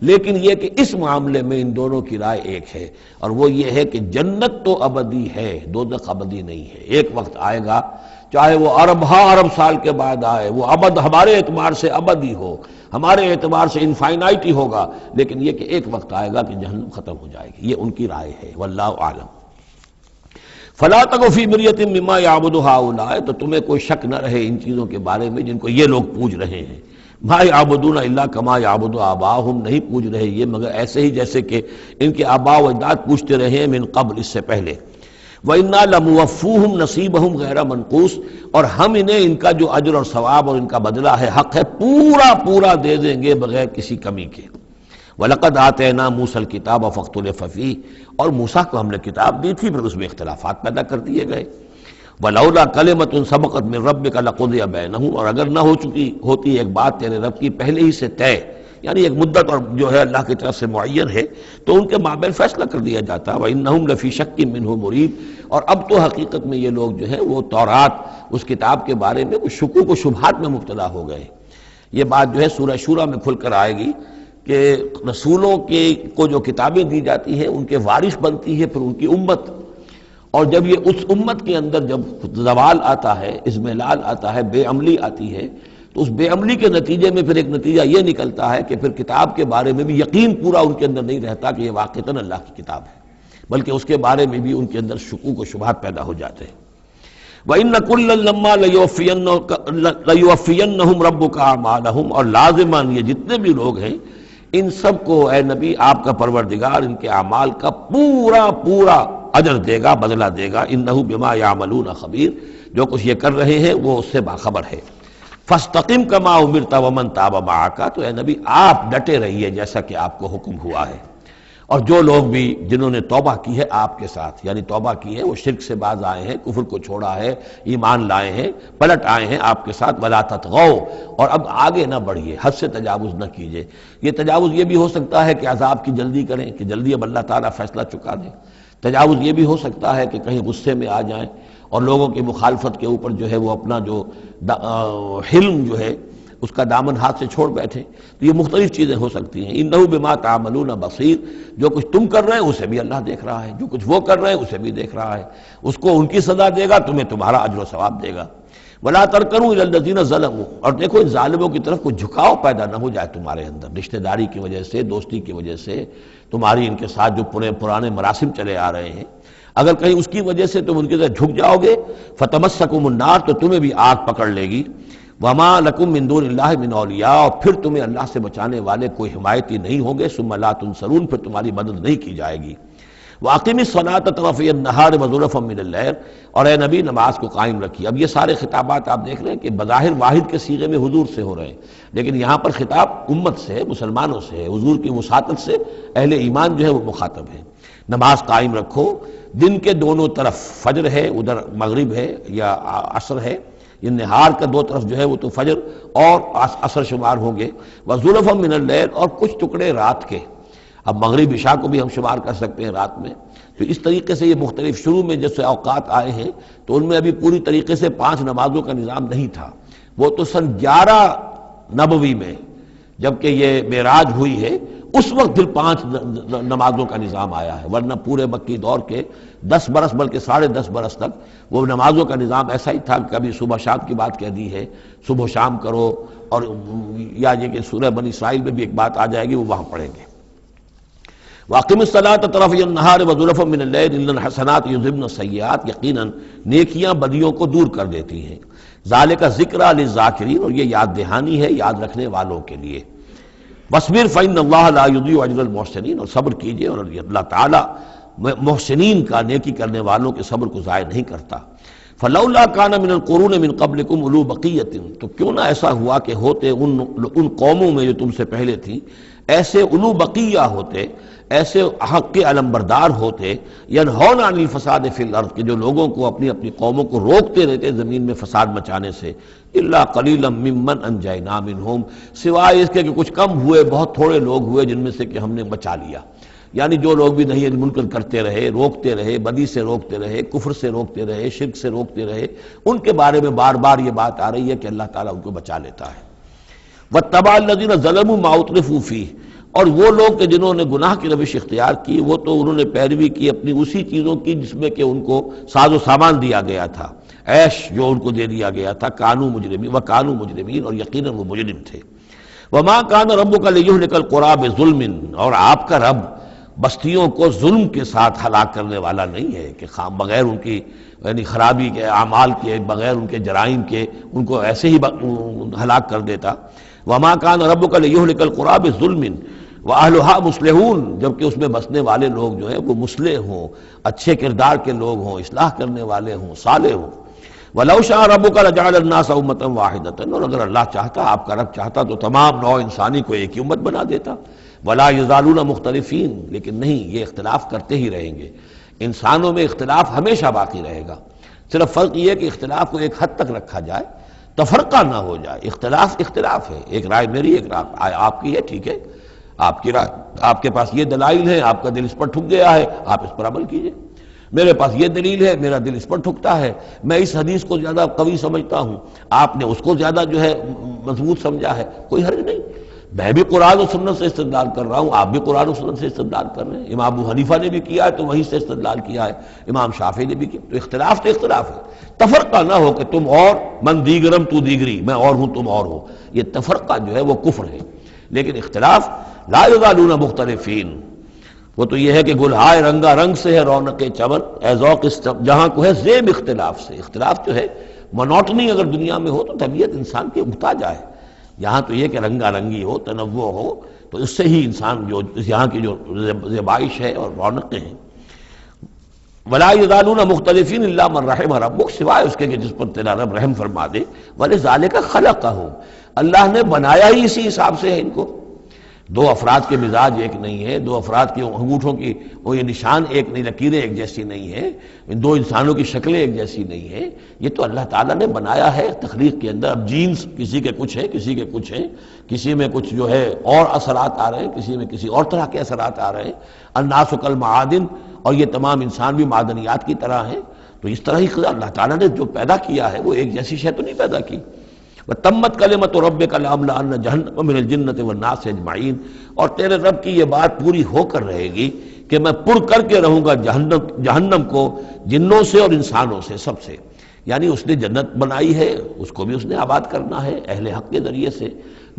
لیکن یہ کہ اس معاملے میں ان دونوں کی رائے ایک ہے، اور وہ یہ ہے کہ جنت تو ابدی ہے، دوزخ ابدی نہیں ہے۔ ایک وقت آئے گا، چاہے وہ ارب سال کے بعد آئے، وہ ابد ہمارے اعتبار سے ابدی ہو، ہمارے اعتبار سے انفائنائٹی ہوگا، لیکن یہ کہ ایک وقت آئے گا کہ جہنم ختم ہو جائے گی۔ یہ ان کی رائے ہے، واللہ اعلم۔ فلا تک فی مریۃ مما یعبد ہؤلاء، تو تمہیں کوئی شک نہ رہے ان چیزوں کے بارے میں جن کو یہ لوگ پوج رہے ہیں۔ ما یعبدون الا کما یعبد آباؤہم، نہیں پوج رہے یہ مگر ایسے ہی جیسے کہ ان کے آباء و اجداد پوجتے رہے ہیں من قبل، اس سے پہلے۔ وَإِنَّا لَمُوَفُّوهُمْ نَصِيبَهُمْ غَيْرَ مَنْقُوصٍ، اور ہم انہیں ان کا جو اجر اور ثواب اور ان کا بدلہ ہے، حق ہے، پورا دے دیں گے بغیر کسی کمی کے۔ وَلَقَدْ آتَيْنَا مُوسَى الْكِتَابَ فَاخْتُلِفَ فِيهِ، اور موسیٰ کو ہم نے کتاب دی تھی پھر اس میں اختلافات پیدا کر دیے گئے۔ وَلَوْلَا كَلِمَةٌ سَبَقَتْ مِنْ رَبِّكَ لَقُضِيَ بَيْنَهُمْ، اور اگر نہ ہوتی ایک بات تیرے رب کی پہلے ہی سے طے، یعنی ایک مدت اور جو ہے اللہ کی طرف سے معین ہے، تو ان کے مابین فیصلہ کر دیا جاتا۔ وَإِنَّهُمْ لَفِي شَكٍّ مِّنْهُ مُرِيبٍ، اور اب تو حقیقت میں یہ لوگ جو ہیں وہ تورات اس کتاب کے بارے میں کچھ شکوک و شبہات میں مبتلا ہو گئے۔ یہ بات جو ہے سورہ شورى میں کھل کر آئے گی کہ رسولوں کو جو کتابیں دی جاتی ہیں ان کے وارث بنتی ہے پھر ان کی امت، اور جب یہ اس امت کے اندر جب زوال آتا ہے، اضمحلال آتا ہے، بے عملی آتی ہے، تو اس بے عملی کے نتیجے میں پھر ایک نتیجہ یہ نکلتا ہے کہ پھر کتاب کے بارے میں بھی یقین پورا ان کے اندر نہیں رہتا کہ یہ واقعتاً اللہ کی کتاب ہے، بلکہ اس کے بارے میں بھی ان کے اندر شکوک و شبہات پیدا ہو جاتے ہیں۔ وَإِنَّ كُلًّا لَمَّا لَيُوَفِّيَنَّهُمْ رَبُّكَ أَعْمَالَهُمْ، اور لازماً یہ جتنے بھی لوگ ہیں ان سب کو اے نبی آپ کا پروردگار ان کے اعمال کا پورا پورا اجر دے گا، بدلہ دے گا۔ إِنَّهُ بِمَا يَعْمَلُونَ خَبِيرٌ، جو کچھ یہ کر رہے ہیں وہ اس سے باخبر ہے۔ فَاسْتَقِمْ كَمَا أُمِرْتَ وَمَنْ تَابَ مَعَكَ، تو اے نبی آپ ڈٹے رہیے جیسا کہ آپ کو حکم ہوا ہے، اور جو لوگ بھی جنہوں نے توبہ کی ہے آپ کے ساتھ، یعنی توبہ کی ہے، وہ شرک سے باز آئے ہیں، کفر کو چھوڑا ہے، ایمان لائے ہیں، پلٹ آئے ہیں آپ کے ساتھ، وَلَا تَطْغَوْا، اور اب آگے نہ بڑھیے، حد سے تجاوز نہ کیجیے۔ یہ تجاوز یہ بھی ہو سکتا ہے کہ عذاب کی جلدی کریں، کہ جلدی اب اللہ تعالیٰ فیصلہ چکا دیں۔ تجاوز یہ بھی ہو سکتا ہے کہ کہیں غصے میں آ جائیں اور لوگوں کی مخالفت کے اوپر جو ہے وہ اپنا جو حلم جو ہے اس کا دامن ہاتھ سے چھوڑ بیٹھے، تو یہ مختلف چیزیں ہو سکتی ہیں۔ اِنَّهُ بِمَا تَعْمَلُونَ بَصِيرٌ، جو کچھ تم کر رہے ہیں اسے بھی اللہ دیکھ رہا ہے، جو کچھ وہ کر رہے ہیں اسے بھی دیکھ رہا ہے، اس کو ان کی سزا دے گا، تمہیں تمہارا اجر و ثواب دے گا۔ وَلَا تَرْكَنُوا إِلَى الَّذِينَ ظَلَمُوا، اور دیکھو ان ظالموں کی طرف کوئی جھکاؤ پیدا نہ ہو جائے تمہارے اندر، رشتہ داری کی وجہ سے، دوستی کی وجہ سے، تمہاری ان کے ساتھ جو پرانے مراسم چلے آ رہے ہیں، اگر کہیں اس کی وجہ سے تم ان کے ساتھ جھک جاؤ گے، فَتَمَسَّكُمُ النَّارُ، تو تمہیں بھی آگ پکڑ لے گی، وَمَا لَكُم مِّن دُونِ اللَّهِ مِنْ أَوْلِيَاءَ، اور پھر تمہیں اللہ سے بچانے والے کوئی حمایتی نہیں ہوں گے، ثُمَّ لَا تُنصَرُونَ، پھر تمہاری مدد نہیں کی جائے گی۔ وَأَقِمِ الصَّلَاةَ طَرَفَيَ النَّهَارِ وَزُلَفًا مِّنَ اللَّيْلِ، اور اے نبی نماز کو قائم رکھیے۔ اب یہ سارے خطابات آپ دیکھ رہے ہیں کہ بظاہر واحد کے صیغے میں حضور سے ہو رہے ہیں، لیکن یہاں پر خطاب امت سے ہے، مسلمانوں سے ہے، حضور کی وساطت سے اہل ایمان جو ہے وہ مخاطب ہے۔ نماز قائم رکھو، دن کے دونوں طرف، فجر ہے ادھر، مغرب ہے یا عصر ہے، یہ نہار کا دو طرف جو ہے وہ تو فجر اور عصر شمار ہوں گے، وَزُلَفًا مِّنَ اللَّيْلِ، اور کچھ ٹکڑے رات کے، اب مغرب عشاء کو بھی ہم شمار کر سکتے ہیں رات میں، تو اس طریقے سے یہ مختلف شروع میں جیسے اوقات آئے ہیں تو ان میں ابھی پوری طریقے سے 5 نمازوں کا نظام نہیں تھا، وہ تو سن 11 نبوی میں جبکہ یہ معراج ہوئی ہے اس وقت پھر 5 نمازوں کا نظام آیا ہے، ورنہ پورے مکی دور کے 10 برس بلکہ 10.5 برس تک وہ نمازوں کا نظام ایسا ہی تھا کہ کبھی صبح شام کی بات کہہ دی ہے، صبح شام کرو، اور یا یہ کہ سورہ بنی اسرائیل میں بھی ایک بات آ جائے گی وہ وہاں پڑھیں گے۔ وَأَقِمِ الصَّلَاةَ طَرَفَيَ النَّهَارِ وَزُلَفًا مِّنَ اللَّيْلِ إِنَّ الْحَسَنَاتِ يُذْهِبْنَ السَّيِّئَاتِ، یقیناً نیکیاں بدیوں کو دور کر دیتی ہیں۔ ذَلِكَ ذِكْرَىٰ لِلذَّاكِرِينَ، اور یہ یاد دہانی ہے یاد رکھنے والوں کے لیے۔ وَاصْبِرْ فَإِنَّ اللَّهَ لَا يُضِيعُ أَجْرَ الْمُحْسِنِينَ، اور صبر کیجئے، اور اللہ تعالیٰ محسنین کا، نیکی کرنے والوں کے صبر کو ضائع نہیں کرتا۔ فَلَوْلَا كَانَ مِنَ الْقُرُونِ مِن قَبْلِكُمْ أُولُو بَقِيَّةٍ، تو کیوں نہ ایسا ہوا کہ ہوتے ان قوموں میں جو تم سے پہلے تھیں ایسے اولو بقیہ ہوتے، ایسے حق کے علمبردار ہوتے، ینہون عن الفساد فی الارض، کہ جو لوگوں کو اپنی قوموں کو روکتے رہتے زمین میں فساد مچانے سے، الا قلیلا ممن انجینا منہم، سوائے اس کے کہ کچھ کم ہوئے، بہت تھوڑے لوگ ہوئے جن میں سے کہ ہم نے بچا لیا۔ یعنی جو لوگ بھی نہیں منکر کرتے رہے، روکتے رہے، بدی سے روکتے رہے، کفر سے روکتے رہے، شرک سے روکتے رہے، ان کے بارے میں بار بار یہ بات آ رہی ہے کہ اللہ تعالیٰ ان کو بچا لیتا ہے۔ وَاتَّبَعَ الَّذِينَ ظَلَمُوا مَا أُتْرِفُوا فِيهِ، اور وہ لوگ کہ جنہوں نے گناہ کی روش اختیار کی، وہ تو انہوں نے پیروی کی اپنی اسی چیزوں کی جس میں کہ ان کو ساز و سامان دیا گیا تھا، عیش جو ان کو دے دیا گیا تھا، کانوا مجرمین وکانوا مجرمین، اور یقیناً وہ مجرم تھے۔ وما کان ربک لیہلک القری بظلم، اور آپ کا رب بستیوں کو ظلم کے ساتھ ہلاک کرنے والا نہیں ہے کہ بغیر ان کی یعنی خرابی کے اعمال کے، بغیر ان کے جرائم کے ان کو ایسے ہی ہلاک کر دیتا۔ وما کان ربک لیہلک القری بظلم واہلھا مصلحون، جبکہ اس میں بسنے والے لوگ جو ہیں وہ مصلح ہوں، اچھے کردار کے لوگ ہوں، اصلاح کرنے والے ہوں، صالح ہوں۔ وَلَوْ شَاءَ رَبُّكَ لَجَعَلَ النَّاسَ أُمَّةً وَاحِدَةً، اور اگر اللہ چاہتا، آپ کا رب چاہتا تو تمام نوع انسانی کو ایک ہی امت بنا دیتا۔ وَلَا يَزَالُونَ مُخْتَلِفِينَ، لیکن نہیں، یہ اختلاف کرتے ہی رہیں گے، انسانوں میں اختلاف ہمیشہ باقی رہے گا، صرف فرق یہ ہے کہ اختلاف کو ایک حد تک رکھا جائے، تفرقہ نہ ہو جائے۔ اختلاف ہے، ایک رائے میری، ایک رائے آپ کی ہے، ٹھیک ہے، آپ کی رائے، آپ کے پاس یہ دلائل ہیں، آپ کا دل اس پر ٹھک گیا ہے، آپ اس پر عمل کیجئے۔ میرے پاس یہ دلیل ہے، میرا دل اس پر ٹھکتا ہے، میں اس حدیث کو زیادہ قوی سمجھتا ہوں، آپ نے اس کو زیادہ جو ہے مضبوط سمجھا ہے، کوئی حرج نہیں۔ میں بھی قرآن و سنت سے استدلال کر رہا ہوں، آپ بھی قرآن و سنت سے استدلال کر رہے ہیں، امام ابو حنیفہ نے بھی کیا ہے تو وہیں سے استدلال کیا ہے، امام شافعی نے بھی کیا، تو اختلاف ہے۔ تفرقہ نہ ہو کہ تم اور من دیگرم تو دیگری، میں اور ہوں تم اور ہو، یہ تفرقہ جو ہے وہ کفر ہے۔ لیکن اختلاف لا یزالون مختلفین، وہ تو یہ ہے کہ گلہائے رنگا رنگ سے ہے رونق چمن، اے ذوق جہاں کو ہے زیب اختلاف سے۔ اختلاف جو ہے مونوٹنی اگر دنیا میں ہو تو طبیعت انسان کی اکتا جائے، یہاں تو یہ کہ رنگا رنگی ہو، تنوع ہو، تو اس سے ہی انسان جو یہاں کی جو زیبائش ہے اور رونقیں ہیں۔ ولا یزالون مختلفین الا من رحم ربک، سوائے اس کے کہ جس پر تیرا رب رحم فرما دے۔ ولذالک خلقہم، اللہ نے بنایا ہی اسی حساب سے ہے ان کو۔ دو افراد کے مزاج ایک نہیں ہے، دو افراد کے انگوٹھوں کی وہ یہ نشان ایک نہیں، لکیریں ایک جیسی نہیں ہیں، دو انسانوں کی شکلیں ایک جیسی نہیں ہیں، یہ تو اللہ تعالیٰ نے بنایا ہے تخلیق کے اندر۔ اب جینز کسی کے کچھ ہیں، کسی کے کچھ ہیں، کسی میں کچھ جو ہے اور اثرات آ رہے ہیں، کسی میں کسی اور طرح کے اثرات آ رہے ہیں۔ الناس کالمعادن، اور یہ تمام انسان بھی معدنیات کی طرح ہیں، تو اس طرح ہی اللہ تعالیٰ نے جو پیدا کیا ہے وہ ایک جیسی شے تو نہیں پیدا کی۔ وَتَمَّتْ كَلِمَةُ رَبِّكَ لَأَمْلَأَنَّ جَهَنَّمَ مِنَ الْجِنَّةِ وَالنَّاسِ أَجْمَعِينَ، اور تیرے رب کی یہ بات پوری ہو کر رہے گی کہ میں پر کر کے رہوں گا جہنم کو جنوں سے اور انسانوں سے، سب سے۔ یعنی اس نے جنت بنائی ہے، اس کو بھی اس نے آباد کرنا ہے اہل حق کے ذریعے سے،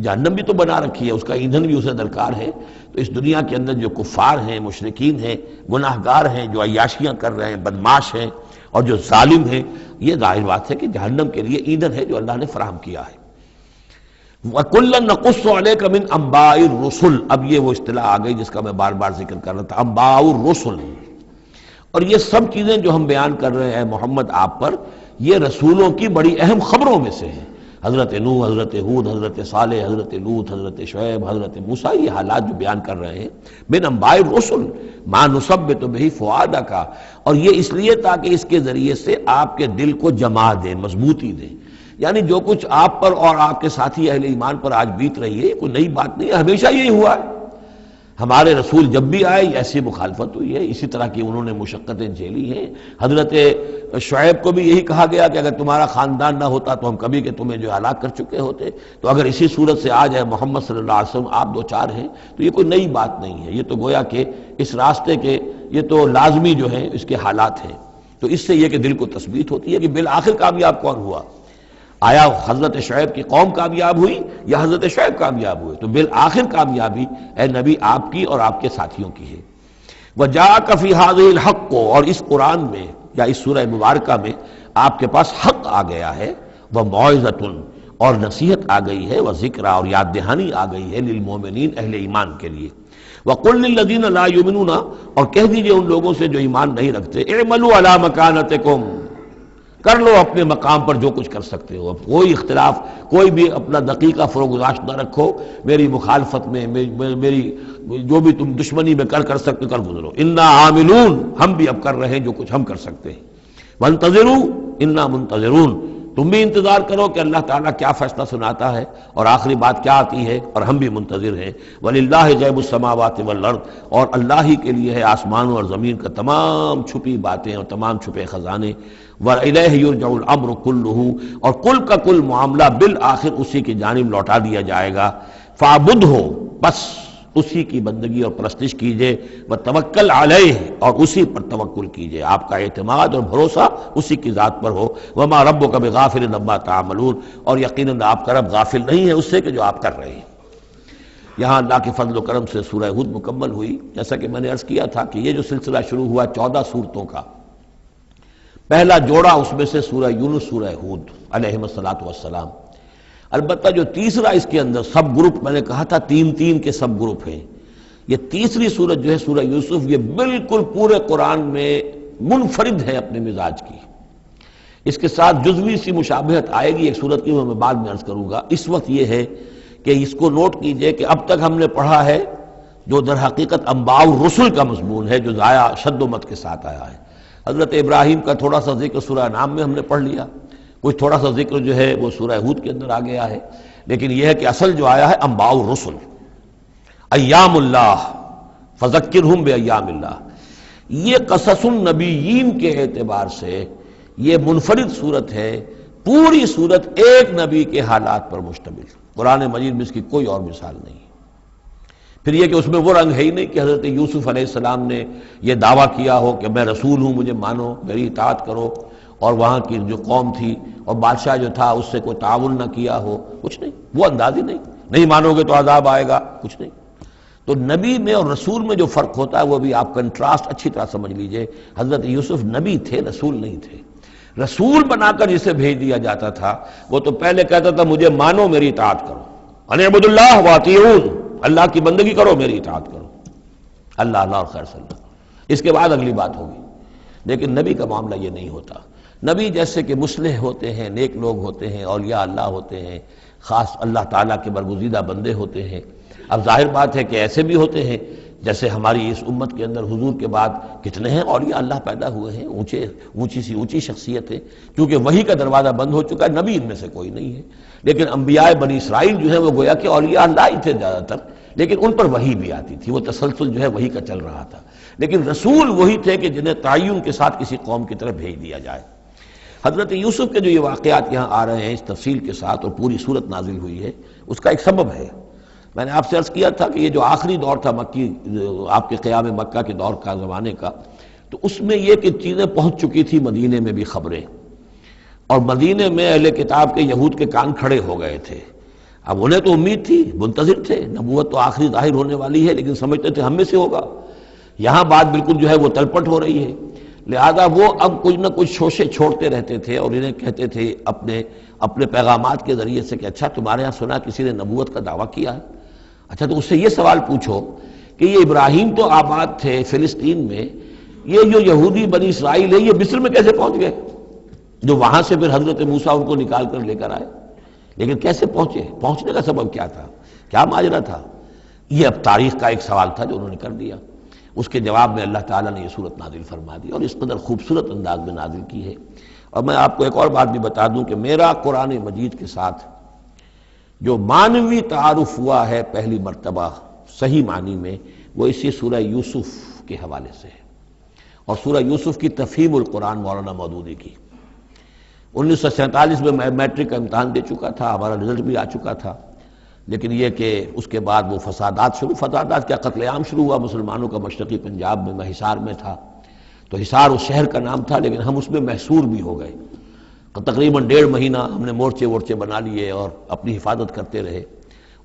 جہنم بھی تو بنا رکھی ہے، اس کا ایندھن بھی اسے درکار ہے۔ تو اس دنیا کے اندر جو کفار ہیں، مشرکین ہیں، گناہ گار ہیں، جو عیاشیاں کر رہے ہیں، بدماش ہیں اور جو ظالم ہیں، یہ ظاہر بات ہے کہ جہنم کے لیے ایندھن ہے جو اللہ نے فراہم کیا ہے۔ وَكُلًّا نَقُصُّ عَلَيْكَ مِنْ أَنْبَاءِ الرُّسُلِ، اب یہ وہ اصطلاح آ گئی جس کا میں بار بار ذکر کر رہا تھا، انباء الرسل۔ اور یہ سب چیزیں جو ہم بیان کر رہے ہیں محمد آپ پر، یہ رسولوں کی بڑی اہم خبروں میں سے ہیں۔ حضرت نوح، حضرت ہود، حضرت صالح، حضرت لوط، حضرت شعیب، حضرت موسیٰ، یہ حالات جو بیان کر رہے ہیں من انباء الرسل ما نثبت بہ فؤادک، اور یہ اس لیے تاکہ اس کے ذریعے سے آپ کے دل کو جما دیں، مضبوطی دیں۔ یعنی جو کچھ آپ پر اور آپ کے ساتھی اہل ایمان پر آج بیت رہی ہے، یہ کوئی نئی بات نہیں ہے، ہمیشہ یہی ہوا ہے۔ ہمارے رسول جب بھی آئے ایسی مخالفت ہوئی ہے، اسی طرح کی انہوں نے مشقتیں جھیلی ہیں۔ حضرت شعیب کو بھی یہی کہا گیا کہ اگر تمہارا خاندان نہ ہوتا تو ہم کبھی کہ تمہیں جو ہلاک کر چکے ہوتے، تو اگر اسی صورت سے آ جائے محمد صلی اللہ علیہ وسلم آپ دو چار ہیں تو یہ کوئی نئی بات نہیں ہے، یہ تو گویا کہ اس راستے کے یہ تو لازمی جو ہیں اس کے حالات ہیں۔ تو اس سے یہ کہ دل کو تثبیت ہوتی ہے کہ بالآخر کامیاب کون ہوا، آیا حضرت شعیب کی قوم کامیاب ہوئی یا حضرت شعیب کامیاب ہوئے؟ تو بالآخر کامیابی اے نبی آپ کی اور آپ کے ساتھیوں کی ہے۔ وَجَاءَكَ فِي هَذِهِ الْحَقُّ، اور اس قرآن میں یا اس سورہ مبارکہ میں آپ کے پاس حق آ گیا ہے، وَمَوْعِظَةٌ، اور نصیحت آ گئی ہے، وَذِكْرَىٰ، اور یاد دہانی آ گئی ہے، لِلْمُؤْمِنِينَ، اہل ایمان کے لیے۔ وَقُلْ لِلَّذِينَ لَا يُؤْمِنُونَ، اور کہہ دیجئے ان لوگوں سے جو ایمان نہیں رکھتے، اعملوا علی مکانتکم، کر لو اپنے مقام پر جو کچھ کر سکتے ہو۔ اب کوئی اختلاف، کوئی بھی اپنا دقیقہ فروگزاشت نہ رکھو، میری مخالفت میں، میری جو بھی تم دشمنی میں کر سکتے کر گزرو۔ انا عاملون، ہم بھی اب کر رہے ہیں جو کچھ ہم کر سکتے ہیں۔ وانتظروا انا منتظرون، تم بھی انتظار کرو کہ اللہ تعالیٰ کیا فیصلہ سناتا ہے اور آخری بات کیا آتی ہے، اور ہم بھی منتظر ہیں۔ وَلِلَّهِ غیب السماوات والارض، اور اللہ ہی کے لیے ہے آسمانوں اور زمین کا تمام چھپی باتیں اور تمام چھپے خزانے۔ وَإِلَيْهِ يُرْجَعُ الْأَمْرُ كُلُّهُ، اور کل کا کل معاملہ بالآخر اسی کی جانب لوٹا دیا جائے گا۔ فَاعْبُدْهُ، بس اسی کی بندگی اور پرستش کیجئے، وَتَوَكَّلْ عَلَيْهِ، اور اسی پر توکل کیجئے، آپ کا اعتماد اور بھروسہ اسی کی ذات پر ہو۔ وَمَا رَبُّكَ بِغَافِلٍ عَمَّا تَعْمَلُونَ، اور یقیناً آپ کا رب غافل نہیں ہے اس سے کہ جو آپ کر رہے ہیں۔ یہاں اللہ کے فضل و کرم سے سورہ ہود مکمل ہوئی۔ جیسا کہ میں نے عرض کیا تھا کہ یہ جو سلسلہ شروع ہوا 14 صورتوں کا، پہلا جوڑا اس میں سے سورہ یونس، سورہ ہود علیہم الصلاۃ والسلام۔ البتہ جو تیسرا اس کے اندر سب گروپ، میں نے کہا تھا تین کے سب گروپ ہیں، یہ تیسری سورت جو ہے سورہ یوسف، یہ بالکل پورے قرآن میں منفرد ہے اپنے مزاج کی۔ اس کے ساتھ جزوی سی مشابہت آئے گی ایک سورت کی، میں بعد میں عرض کروں گا۔ اس وقت یہ ہے کہ اس کو نوٹ کیجئے کہ اب تک ہم نے پڑھا ہے جو در حقیقت انباء الرسل کا مضمون ہے، جو ضائع شد و مت کے ساتھ آیا ہے۔ حضرت ابراہیم کا تھوڑا سا ذکر سورہ نام میں ہم نے پڑھ لیا، کچھ تھوڑا سا ذکر جو ہے وہ سورہ ہود کے اندر آ گیا ہے، لیکن یہ ہے کہ اصل جو آیا ہے انباء الرسل، ایام اللہ فذکرہم بایام اللہ۔ یہ قصص النبیین کے اعتبار سے یہ منفرد صورت ہے، پوری صورت ایک نبی کے حالات پر مشتمل، قرآن مجید میں اس کی کوئی اور مثال نہیں۔ پھر یہ کہ اس میں وہ رنگ ہے ہی نہیں کہ حضرت یوسف علیہ السلام نے یہ دعویٰ کیا ہو کہ میں رسول ہوں، مجھے مانو، میری اطاعت کرو، اور وہاں کی جو قوم تھی اور بادشاہ جو تھا اس سے کوئی تعاون نہ کیا ہو، کچھ نہیں، وہ انداز ہی نہیں مانو گے تو عذاب آئے گا، کچھ نہیں۔ تو نبی میں اور رسول میں جو فرق ہوتا ہے وہ بھی آپ کنٹراسٹ اچھی طرح سمجھ لیجئے۔ حضرت یوسف نبی تھے، رسول نہیں تھے۔ رسول بنا کر جسے بھیج دیا جاتا تھا وہ تو پہلے کہتا تھا مجھے مانو، میری اطاعت کرو، ان اعبدوا اللہ واطیعون، اللہ کی بندگی کرو، میری اطاعت کرو، اللہ اللہ اور خیر صلی اللہ، اس کے بعد اگلی بات ہوگی۔ لیکن نبی کا معاملہ یہ نہیں ہوتا۔ نبی جیسے کہ مصلح ہوتے ہیں، نیک لوگ ہوتے ہیں، اولیاء اللہ ہوتے ہیں، خاص اللہ تعالیٰ کے برگزیدہ بندے ہوتے ہیں۔ اب ظاہر بات ہے کہ ایسے بھی ہوتے ہیں جیسے ہماری اس امت کے اندر حضور کے بعد کتنے ہیں اولیاء اللہ پیدا ہوئے ہیں، اونچی شخصیت ہے، کیونکہ وحی کا دروازہ بند ہو چکا ہے، نبی ان میں سے کوئی نہیں ہے۔ لیکن انبیاء بنی اسرائیل جو ہیں وہ گویا کہ اولیاء اللہ ہی تھے زیادہ تر، لیکن ان پر وحی بھی آتی تھی، وہ تسلسل جو ہے وحی کا چل رہا تھا۔ لیکن رسول وہی تھے کہ جنہیں تعین کے ساتھ کسی قوم کی طرف بھیج دیا جائے۔ حضرت یوسف کے جو یہ واقعات یہاں آ رہے ہیں اس تفصیل کے ساتھ، اور پوری صورت نازل ہوئی ہے، اس کا ایک سبب ہے۔ میں نے آپ سے عرض کیا تھا کہ یہ جو آخری دور تھا مکی، آپ کے قیام مکہ کے دور کا، زمانے کا، تو اس میں یہ کہ چیزیں پہنچ چکی تھی مدینے میں بھی خبریں، اور مدینے میں اہل کتاب کے یہود کے کان کھڑے ہو گئے تھے۔ اب انہیں تو امید تھی، منتظر تھے، نبوت تو آخری ظاہر ہونے والی ہے، لیکن سمجھتے تھے ہم میں سے ہوگا۔ یہاں بات بالکل جو ہے وہ تلپٹ ہو رہی ہے، لہذا وہ اب کچھ نہ کچھ شوشے چھوڑتے رہتے تھے، اور انہیں کہتے تھے اپنے پیغامات کے ذریعے سے کہ اچھا تمہارے یہاں سنا کسی نے نبوت کا دعویٰ کیا ہے؟ اچھا تو اس سے یہ سوال پوچھو کہ یہ ابراہیم تو آباد تھے فلسطین میں، یہ جو یہودی بنی اسرائیل ہے یہ مصر میں کیسے پہنچ گئے؟ جو وہاں سے پھر حضرت موسیٰ ان کو نکال کر لے کر آئے، لیکن کیسے پہنچے؟ پہنچنے کا سبب کیا تھا؟ کیا ماجرا تھا؟ یہ اب تاریخ کا ایک سوال تھا جو انہوں نے کر دیا۔ اس کے جواب میں اللہ تعالیٰ نے یہ صورت نازل فرما دی، اور اس قدر خوبصورت انداز میں نازل کی ہے۔ اور میں آپ کو ایک اور بات بھی بتا دوں کہ میرا قرآن مجید کے ساتھ جو معنوی تعارف ہوا ہے پہلی مرتبہ صحیح معنی میں، وہ اسی سورہ یوسف کے حوالے سے ہے، اور سورہ یوسف کی تفہیم القرآن مولانا مودودی کی۔ 1947 میں میں میٹرک کا امتحان دے چکا تھا، ہمارا رزلٹ بھی آ چکا تھا، لیکن یہ کہ اس کے بعد وہ فسادات کیا قتل عام شروع ہوا مسلمانوں کا مشرقی پنجاب میں۔ میں حصار میں تھا، تو حصار اس شہر کا نام تھا، لیکن ہم اس میں محصور بھی ہو گئے۔ تقریباً 1.5 مہینہ ہم نے مورچے بنا لیے اور اپنی حفاظت کرتے رہے۔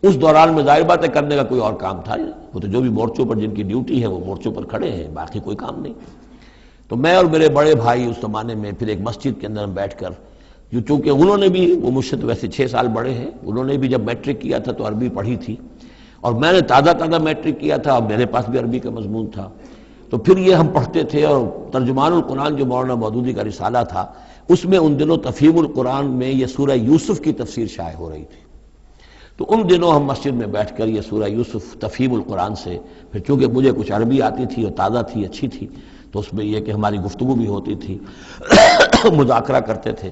اس دوران میں ظاہر بات ہے کرنے کا کوئی اور کام تھا نہیں، وہ تو جو بھی مورچوں پر جن کی ڈیوٹی ہے وہ مورچوں پر کھڑے ہیں، باقی کوئی کام نہیں۔ تو میں اور میرے بڑے بھائی اس زمانے میں پھر ایک مسجد کے اندر بیٹھ کر، چونکہ انہوں نے بھی، وہ مجھ سے تو ویسے 6 سال بڑے ہیں، انہوں نے بھی جب میٹرک کیا تھا تو عربی پڑھی تھی، اور میں نے تازہ میٹرک کیا تھا، اور میرے پاس بھی عربی کا مضمون تھا، تو پھر یہ ہم پڑھتے تھے۔ اور ترجمان القرآن جو مولانا مودودی کا رسالہ تھا، اس میں ان دنوں تفہیم القرآن میں یہ سورہ یوسف کی تفسیر شائع ہو رہی تھی، تو ان دنوں ہم مسجد میں بیٹھ کر یہ سورہ یوسف تفہیم القرآن سے، پھر چونکہ مجھے کچھ عربی آتی تھی اور تازہ تھی، اچھی تھی، تو اس میں یہ کہ ہماری گفتگو بھی ہوتی تھی، مذاکرہ کرتے تھے۔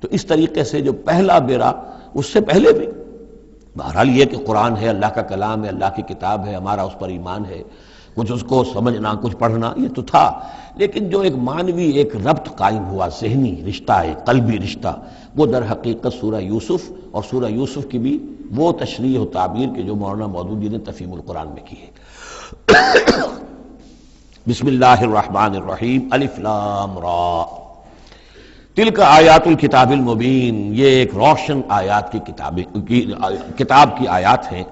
تو اس طریقے سے جو پہلا بیرا، اس سے پہلے بھی بہرحال یہ کہ قرآن ہے، اللہ کا کلام ہے، اللہ کی کتاب ہے، ہمارا اس پر ایمان ہے، کچھ اس کو سمجھنا، کچھ پڑھنا، یہ تو تھا، لیکن جو ایک معنوی ایک ربط قائم ہوا، ذہنی رشتہ ہے، قلبی رشتہ، وہ در حقیقت سورہ یوسف اور سورہ یوسف کی بھی وہ تشریح و تعبیر کے جو مولانا مودودی نے تفہیم القرآن میں کی ہے۔ بسم اللہ الرحمن الرحیم، الف لام را، تلک آیات الکتاب المبین، یہ ایک روشن آیات کی کتاب کی آیات ہیں۔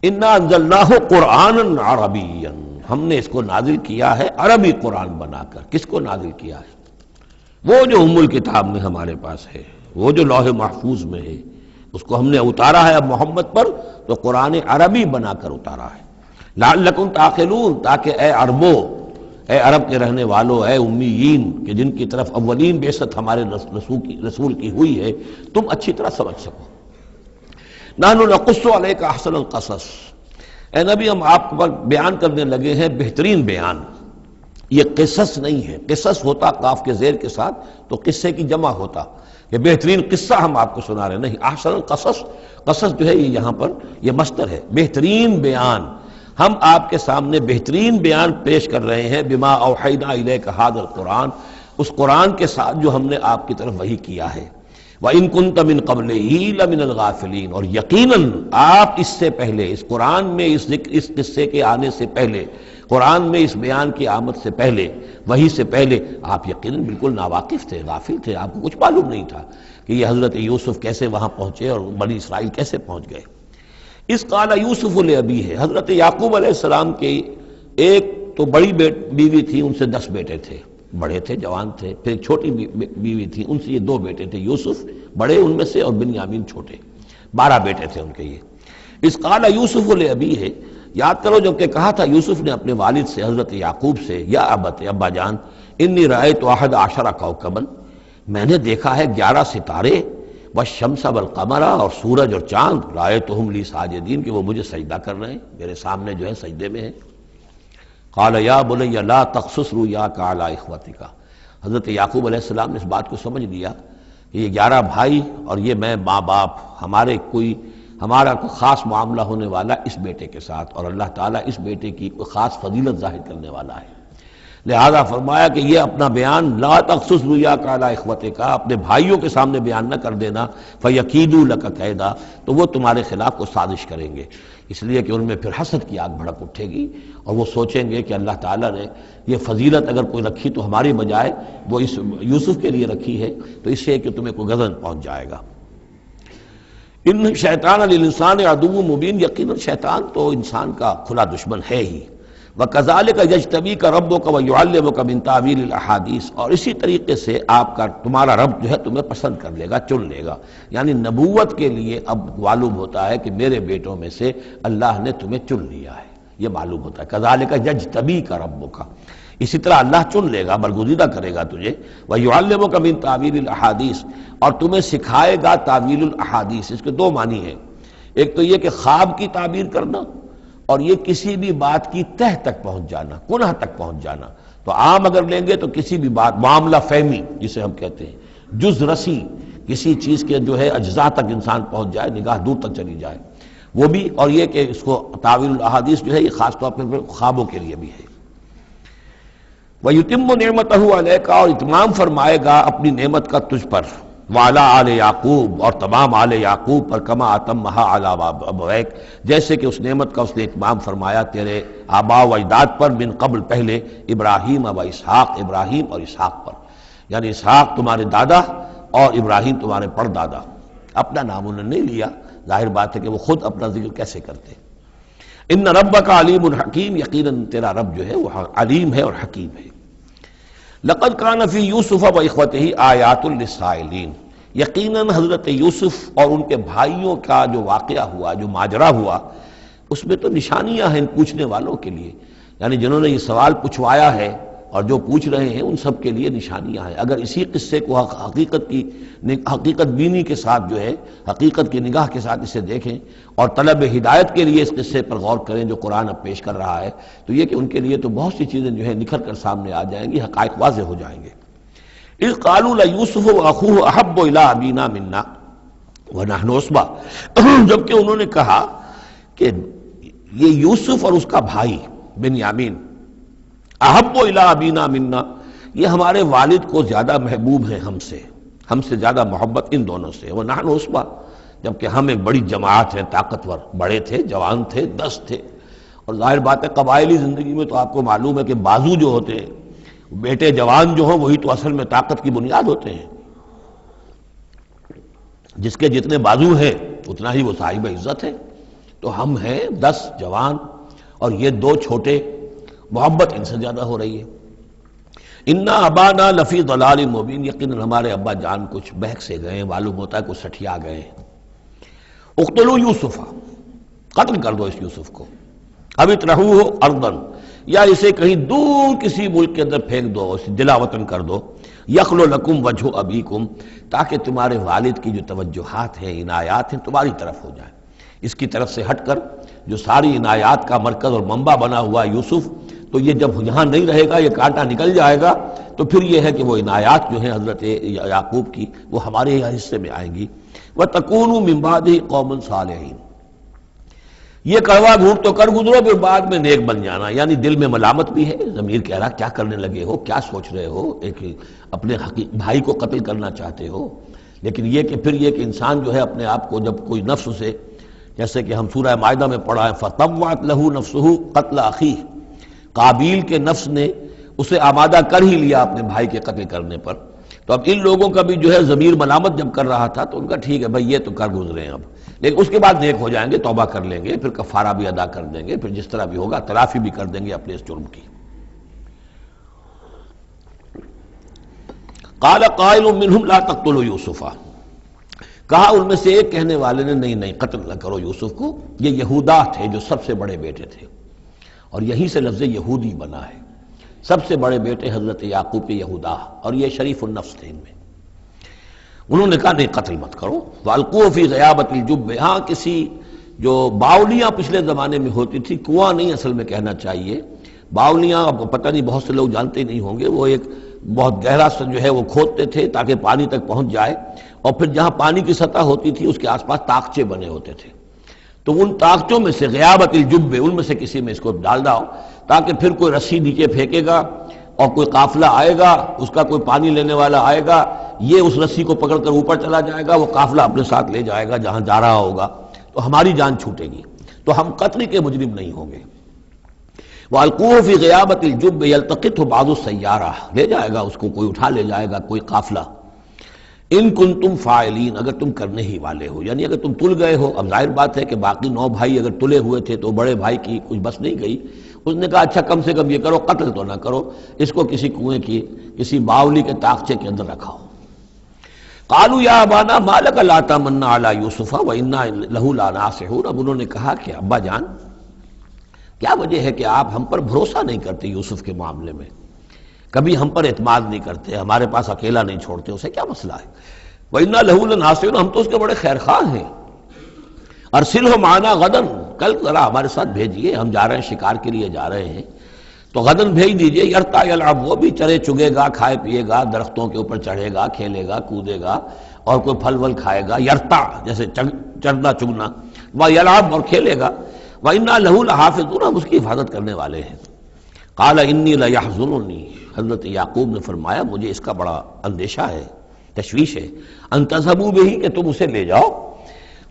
انا انزلناہ قرآنا عربیا، ہم نے اس کو نازل کیا ہے عربی قرآن بنا کر۔ کس کو نازل کیا ہے؟ وہ جو ام الکتاب میں ہمارے پاس ہے، وہ جو لوح محفوظ میں ہے، اس کو ہم نے اتارا ہے اب محمد پر، تو قرآن عربی بنا کر اتارا ہے۔ لعلکم تعقلون، تاکہ اے عربو، اے عرب کے رہنے والو، اے امیین کہ جن کی طرف اولین بعثت ہمارے رسول کی ہوئی ہے، تم اچھی طرح سمجھ سکو۔ نحن نقص علیک احسن القصص، اے نبی ہم آپ پر بیان کرنے لگے ہیں بہترین بیان۔ یہ قصص نہیں ہے، قصص ہوتا قاف کے زیر کے ساتھ تو قصے کی جمع ہوتا، یہ بہترین قصہ ہم آپ کو سنا رہے، نہیں، احسن القصص، قصص جو ہے یہ یہاں پر یہ مصدر ہے، بہترین بیان، ہم آپ کے سامنے بہترین بیان پیش کر رہے ہیں، بما اوحینا الیک ھذا القرآن، اس قرآن کے ساتھ جو ہم نے آپ کی طرف وحی کیا ہے۔ وَإِن كُنتَ مِن قَبْلِهِ لَمِنَ الْغَافِلِينَ، اور یقیناً آپ اس سے پہلے، اس قرآن میں اس قصے کے آنے سے پہلے، قرآن میں اس بیان کی آمد سے پہلے، وحی سے پہلے آپ یقیناً بالکل ناواقف تھے، غافل تھے، آپ کو کچھ معلوم نہیں تھا کہ یہ حضرت یوسف کیسے وہاں پہنچے اور بنی اسرائیل کیسے پہنچ گئے۔ اس قال یوسف لأبیہ، حضرت یعقوب علیہ السلام کی ایک تو بڑی بیوی تھی، ان سے 10 بیٹے تھے، بڑے تھے، جوان تھے، پھر ایک چھوٹی بیوی تھی، ان سے یہ 2 بیٹے تھے، یوسف بڑے ان میں سے اور بنیامین چھوٹے، 12 بیٹے تھے ان کے یہ۔ اس قال یوسف لأبیہ، یاد کرو جب کہ کہا تھا یوسف نے اپنے والد سے، حضرت یعقوب سے، یا ابت، ابا جان، انی رأیت 11 کوکبا، میں نے دیکھا ہے 11 ستارے، والشمس والقمر، اور سورج اور چاند، رأیتہم لی ساجدین، کہ وہ مجھے سجدہ کر رہے ہیں، میرے سامنے جو ہے سجدے میں ہیں۔ قال یا بنی لا تقصص رؤیاک علی اخوتک، حضرت یعقوب علیہ السلام نے اس بات کو سمجھ لیا کہ یہ 11 بھائی اور یہ میں ماں باپ، ہمارا کوئی خاص معاملہ ہونے والا اس بیٹے کے ساتھ، اور اللہ تعالیٰ اس بیٹے کی کوئی خاص فضیلت ظاہر کرنے والا ہے، لہذا فرمایا کہ یہ اپنا بیان لا تقصص رؤیاک علی اخوتک، اپنے بھائیوں کے سامنے بیان نہ کر دینا، فیکیدوا لک کیدا، تو وہ تمہارے خلاف کو سازش کریں گے، اس لیے کہ ان میں پھر حسد کی آگ بھڑک اٹھے گی، اور وہ سوچیں گے کہ اللہ تعالیٰ نے یہ فضیلت اگر کوئی رکھی تو ہماری بجائے وہ اس یوسف کے لیے رکھی ہے، تو اس سے کہ تمہیں کوئی غضب پہنچ جائے گا۔ ان شیطان للانسان عدو مبین، یقیناً شیطان تو انسان کا کھلا دشمن ہے ہی۔ وَكَذَلِكَ يَجْتَبِيكَ رَبُّكَ وَيُعَلِّمُكَ مِن تَأْوِيلِ الْأَحَادِيثِ، اور اسی طریقے سے تمہارا رب جو ہے تمہیں پسند کر لے گا، چن لے گا، یعنی نبوت کے لیے اب معلوم ہوتا ہے کہ میرے بیٹوں میں سے اللہ نے تمہیں چن لیا ہے، یہ معلوم ہوتا ہے۔ كَذَلِكَ يَجْتَبِيكَ رَبُّكَ، اسی طرح اللہ چن لے گا، برگزیدہ کرے گا تجھے، وَيُعَلِّمُكَ مِن تَأْوِيلِ الْأَحَادِيثِ، اور تمہیں سکھائے گا تعویل الاحادیث۔ اس کے 2 معنی ہیں، ایک تو یہ کہ خواب کی تعبیر کرنا، اور یہ کسی بھی بات کی تہ تک پہنچ جانا، کنہ تک پہنچ جانا۔ تو عام اگر لیں گے تو کسی بھی بات، معاملہ فہمی جسے ہم کہتے ہیں، جز رسی، کسی چیز کے جو ہے اجزاء تک انسان پہنچ جائے، نگاہ دور تک چلی جائے، وہ بھی، اور یہ کہ اس کو تعویل الاحادیث جو ہے یہ خاص طور پر خوابوں کے لیے بھی ہے۔ وَيُتِمُّ نِعْمَتَهُ عَلَيْكَ، اور اتمام فرمائے گا اپنی نعمت کا تجھ پر، وعلی آل یعقوب، اور تمام آل یعقوب پر، کما اتمھا علی ابویک، جیسے کہ اس نعمت کا اس نے اتمام فرمایا تیرے آباء و اجداد پر، من قبل پہلے، ابراہیم و اسحاق، ابراہیم اور اسحاق پر، یعنی اسحاق تمہارے دادا اور ابراہیم تمہارے پردادا۔ اپنا نام انہوں نے نہیں لیا، ظاہر بات ہے کہ وہ خود اپنا ذکر کیسے کرتے۔ ان ربک علیم حکیم، یقیناً تیرا رب جو ہے وہ علیم ہے اور حکیم ہے۔ لقد کان فی یوسف و اخوتہ آیات للسائلین، یقیناً حضرت یوسف اور ان کے بھائیوں کا جو واقعہ ہوا، جو ماجرا ہوا، اس میں تو نشانیاں ہیں ان پوچھنے والوں کے لیے، یعنی جنہوں نے یہ سوال پوچھوایا ہے اور جو پوچھ رہے ہیں ان سب کے لیے نشانیاں ہیں۔ اگر اسی قصے کو حقیقت بینی کے ساتھ جو ہے، حقیقت کی نگاہ کے ساتھ اسے دیکھیں اور طلب ہدایت کے لیے اس قصے پر غور کریں جو قرآن اب پیش کر رہا ہے، تو یہ کہ ان کے لیے تو بہت سی چیزیں جو ہے نکھر کر سامنے آ جائیں گی، حقائق واضح ہو جائیں گے۔ اذ قالوا لیوسف واخوہ احب الی ابینا منا ونحن عصبہ، جبکہ انہوں نے کہا کہ یہ یوسف اور اس کا بھائی بنیامین، احب الی ابینا منا، یہ ہمارے والد کو زیادہ محبوب ہیں ہم سے زیادہ محبت ان دونوں سے، ونحن عصبہ، جبکہ ہم ایک بڑی جماعت ہیں، طاقتور، بڑے تھے، جوان تھے، 10 تھے، اور ظاہر بات ہے قبائلی زندگی میں تو آپ کو معلوم ہے کہ بازو جو ہوتے ہیں، بیٹے جوان جو ہوں وہی تو اصل میں طاقت کی بنیاد ہوتے ہیں، جس کے جتنے بازو ہیں اتنا ہی وہ صاحب عزت ہے۔ تو ہم ہیں 10 جوان اور یہ 2 چھوٹے، محبت ان سے زیادہ ہو رہی ہے۔ انا ابانا لفی ضلال مبین، یقیناً ہمارے ابا جان کچھ بہک سے گئے ہیں، معلوم ہوتا ہے کچھ سٹھیا گئے ہیں۔ اقتلوا یوسف، قتل کر دو اس یوسف کو، اب اطرحوہ ارضا، یا اسے کہیں دور کسی ملک کے اندر پھینک دو، اسے دلا وطن کر دو، یخلو لکم وجہ ابیکم، تاکہ تمہارے والد کی جو توجہات ہیں، عنایات ہیں، تمہاری طرف ہو جائیں، اس کی طرف سے ہٹ کر جو ساری عنایات کا مرکز اور منبع بنا ہوا یوسف، تو یہ جب یہاں نہیں رہے گا، یہ کانٹا نکل جائے گا، تو پھر یہ ہے کہ وہ عنایات جو ہیں حضرت یعقوب کی وہ ہمارے حصے میں آئیں گی۔ وَتَكُونُوا مِن بَعْدِهِ قَوْمًا صَالِحِينَ، یہ کڑوا گھونٹ تو کر گزرو پھر بعد میں نیک بن جانا، یعنی دل میں ملامت بھی ہے، ضمیر کہہ رہا کیا کرنے لگے ہو، کیا سوچ رہے ہو، ایک اپنے بھائی کو قتل کرنا چاہتے ہو، لیکن یہ کہ پھر یہ کہ انسان جو ہے اپنے آپ کو جب کوئی نفس سے، جیسے کہ ہم سورہ مائدہ میں پڑھا ہے فَطَوَّعَتْ لَهُ نَفْسُهُ قَتْلَ أَخِيهِ، قابیل کے نفس نے اسے آمادہ کر ہی لیا اپنے بھائی کے قتل کرنے پر۔ تو اب ان لوگوں کا بھی جو ہے ضمیر ملامت جب کر رہا تھا تو ان کا ٹھیک ہے بھائی یہ تو کر گزرے ہیں اب، لیکن اس کے بعد نیک ہو جائیں گے، توبہ کر لیں گے، پھر کفارہ بھی ادا کر دیں گے، پھر جس طرح بھی ہوگا تلافی بھی کر دیں گے اپنے اس جرم کی۔ قال قائل منهم لا تقتلوا یوسف، کہا ان میں سے ایک کہنے والے نے نہیں قتل نہ کرو یوسف کو، یہ یہودا تھے جو سب سے بڑے بیٹے تھے، اور یہیں سے لفظ یہودی بنا ہے، سب سے بڑے بیٹے حضرت یعقوب کے یہودا، اور یہ شریف النفس تھے ان میں۔ انہوں نے کہا نہیں قتل مت کرو، وَأَلْقُوهُ فِي غَيَابَةِ الْجُبِّ، ہاں کسی جو باولیاں پچھلے زمانے میں ہوتی تھی، کنواں نہیں اصل میں کہنا چاہیے، باولیاں اب پتہ نہیں بہت سے لوگ جانتے نہیں ہوں گے، وہ ایک بہت گہرا سا جو ہے وہ کھودتے تھے تاکہ پانی تک پہنچ جائے، اور پھر جہاں پانی کی سطح ہوتی تھی اس کے آس پاس طاقچے بنے ہوتے تھے، تو ان طاقچوں میں سے غیابت الجب، ان میں سے کسی میں اس کو ڈال داؤ تاکہ پھر کوئی رسی نیچے پھینکے گا اور کوئی قافلہ آئے گا، اس کا کوئی پانی لینے والا آئے گا، یہ اس رسی کو پکڑ کر اوپر چلا جائے گا، وہ قافلہ اپنے ساتھ لے جائے گا جہاں جا رہا ہوگا، تو ہماری جان چھوٹے گی، تو ہم قتل کے مجرم نہیں ہوں گے۔ وَأَلْقُوهُ فِي غِيَابَةِ الْجُبِّ يَلْتَقِطْهُ بَعْضُ السَّيَّارَةِ، لے جائے گا اس کو، کوئی اٹھا لے جائے گا، کوئی قافلہ۔ ان کنتم فاعلین، اگر تم کرنے ہی والے ہو، یعنی اگر تم تل گئے ہو، اب ظاہر بات ہے کہ باقی 9 بھائی اگر تلے ہوئے تھے تو بڑے بھائی کی کچھ بس نہیں گئی، اس نے کہا اچھا کم سے کم یہ کرو قتل تو نہ کرو، اس کو کسی کنویں کی کسی باولی کے طاقچے کے اندر رکھاؤ۔ قالوا یا ابانا ما لک لا تمنا علی یوسف وانا لہ لناصحون، اب انہوں نے کہا کہ ابا جان کیا وجہ ہے کہ آپ ہم پر بھروسہ نہیں کرتے یوسف کے معاملے میں، کبھی ہم پر اعتماد نہیں کرتے، ہمارے پاس اکیلا نہیں چھوڑتے، اسے کیا مسئلہ ہے؟ وَإِنَّا لَهُ لَنَاصِحُونَ، ہم تو اس کے بڑے خیر خواہ ہیں۔ أَرْسِلْهُ مَعَنَا غَدًا، کل ذرا ہمارے ساتھ بھیجیے، ہم جا رہے ہیں شکار کے لیے جا رہے ہیں، تو غدن بھیج دیجئے، یرتا یلعب، وہ بھی چرے چگے گا، کھائے پیے گا، درختوں کے اوپر چڑھے گا، کھیلے گا، کودے گا، اور کوئی پھل ول کھائے گا، یرتا جیسے چرنا چگنا، وَيَلْعَبْ، اور کھیلے گا، وَإِنَّا لَهُ لَحَافِظُونَ، ہم اس کی حفاظت کرنے والے ہیں۔ قَالَ إِنِّي لَيَحْزُنُنِي، حضرت یعقوب نے فرمایا مجھے اس کا بڑا اندیشہ ہے، تشویش ہے، ان تذهبوا به، کہ تم اسے لے جاؤ،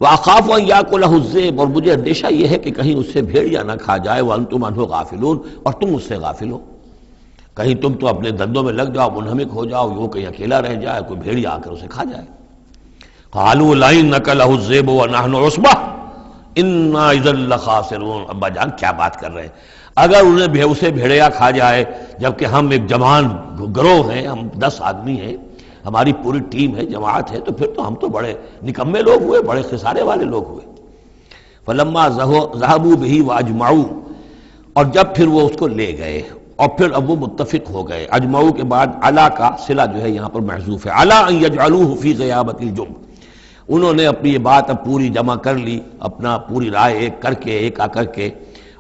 وَأَخَافُ أَن يَأْكُلَهُ الذِّئْبُ، اور مجھے اندیشہ یہ ہے کہ کہیں اس سے بھیڑیا نہ کھا جائے، وَأَنتُمْ عَنْهُ غَافِلُونَ، اور تم اس سے غافل ہو، کہیں تم تو اپنے دندوں میں لگ جاؤ، منہمک ہو جاؤ، وہ کہیں اکیلا رہ جائے، کوئی بھیڑیا آ کر اسے کھا جائے۔ قَالُوا لَئِن أَكَلَهُ الذِّئْبُ وَنَحْنُ عُصْبَةٌ إِنَّا إِذًا لَخَاسِرُونَ، ابا جان کیا بات کر رہے ہیں، اگر انہیں اسے بھیڑیا کھا جائے جبکہ ہم ایک جوان گروہ ہیں، ہم 10 آدمی ہیں، ہماری پوری ٹیم ہے، جماعت ہے، تو پھر تو ہم تو بڑے نکمے لوگ ہوئے، بڑے خسارے والے لوگ ہوئے۔ فَلَمَّا ذَهَبُوا بِهِ وَأَجْمَعُوا، اور جب پھر وہ اس کو لے گئے اور پھر اب وہ متفق ہو گئے، اجمعو کے بعد علا کا صلہ جو ہے یہاں پر محذوف ہے، علا ان یجعلوہ فی غیابۃ الجب، انہوں نے اپنی یہ بات اب پوری جمع کر لی، اپنا پوری رائے ایک کر کے، ایک آ کر کے،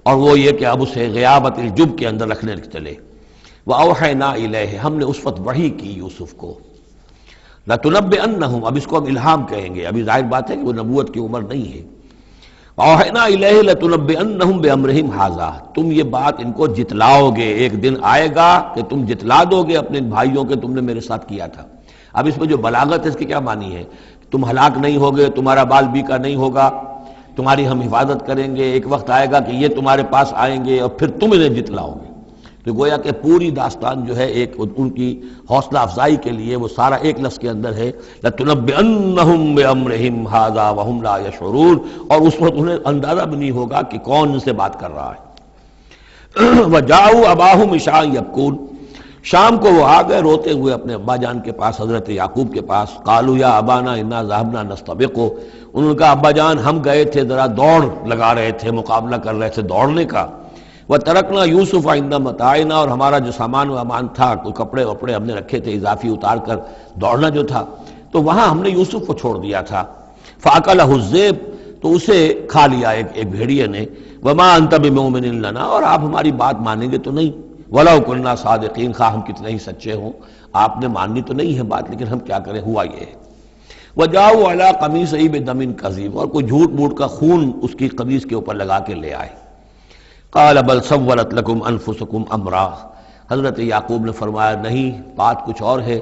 اور وہ یہ کہ اب اسے غیابۃ الجب کے اندر رکھنے چلے۔ وَأَوْحَيْنَا إِلَيْهِ، ہم نے اس وقت وحی کی یوسف کو، لَتُنَبِّئَنَّهُمْ، اب اس کو ہم الہام کہیں گے، ابھی ظاہر بات ہے کہ وہ نبوت کی عمر نہیں ہے۔ وَأَوْحَيْنَا إِلَيْهِ لَتُنَبِّئَنَّهُمْ بِأَمْرِهِمْ هَٰذَا، تم یہ بات ان کو جتلاؤ گے، ایک دن آئے گا کہ تم جتلا دو گے اپنے بھائیوں کے تم نے میرے ساتھ کیا تھا۔ اب اس میں جو بلاغت ہے اس کی کیا معنی ہے؟ تم ہلاک نہیں ہوگے، تمہارا بال بیکا نہیں ہوگا، تمہاری ہم حفاظت کریں گے، ایک وقت آئے گا کہ یہ تمہارے پاس آئیں گے اور پھر تم انہیں جتلاؤ گے۔ تو گویا کہ پوری داستان جو ہے ایک ان کی حوصلہ افزائی کے لیے وہ سارا ایک لفظ کے اندر ہے، لَتُنَبِّئَنَّهُمْ بِأَمْرِهِمْ هَٰذَا وَهُمْ لَا يَشْعُرُونَ، اور اس وقت انہیں اندازہ بھی نہیں ہوگا کہ کون ان سے بات کر رہا ہے۔ وَجَاءُوا أَبَاهُمْ عِشَاءً يَبْكُونَ، شام کو وہ آ گئے روتے ہوئے اپنے ابا جان کے پاس، حضرت یعقوب کے پاس۔ قالوا یا ابانا انا ذهبنا نستبق، انہوں نے کہا ابا جان ہم گئے تھے ذرا دوڑ لگا رہے تھے، مقابلہ کر رہے تھے دوڑنے کا۔ وترکنا یوسف عند متاعنا، اور ہمارا جو سامان و امان تھا، کوئی کپڑے وپڑے ہم نے رکھے تھے اضافی اتار کر دوڑنا جو تھا، تو وہاں ہم نے یوسف کو چھوڑ دیا تھا۔ فاکلہ الذئب، تو اسے کھا لیا ایک بھیڑیے نے۔ وما انت بمؤمن لنا، اور آپ ہماری بات مانیں گے تو نہیں۔ ولو كنا صادقین، خواہ ہم کتنے ہی سچے ہوں، آپ نے ماننی تو نہیں ہے بات، لیکن ہم کیا کریں، ہوا یہ ہے۔ وجاؤ علی قمیصہ بدم کذب، اور کوئی جھوٹ موٹ کا خون اس کی قمیص کے اوپر لگا کے لے آئے۔ قال بل سولت لکم انفسکم امرا، حضرت یعقوب نے فرمایا نہیں، بات کچھ اور ہے،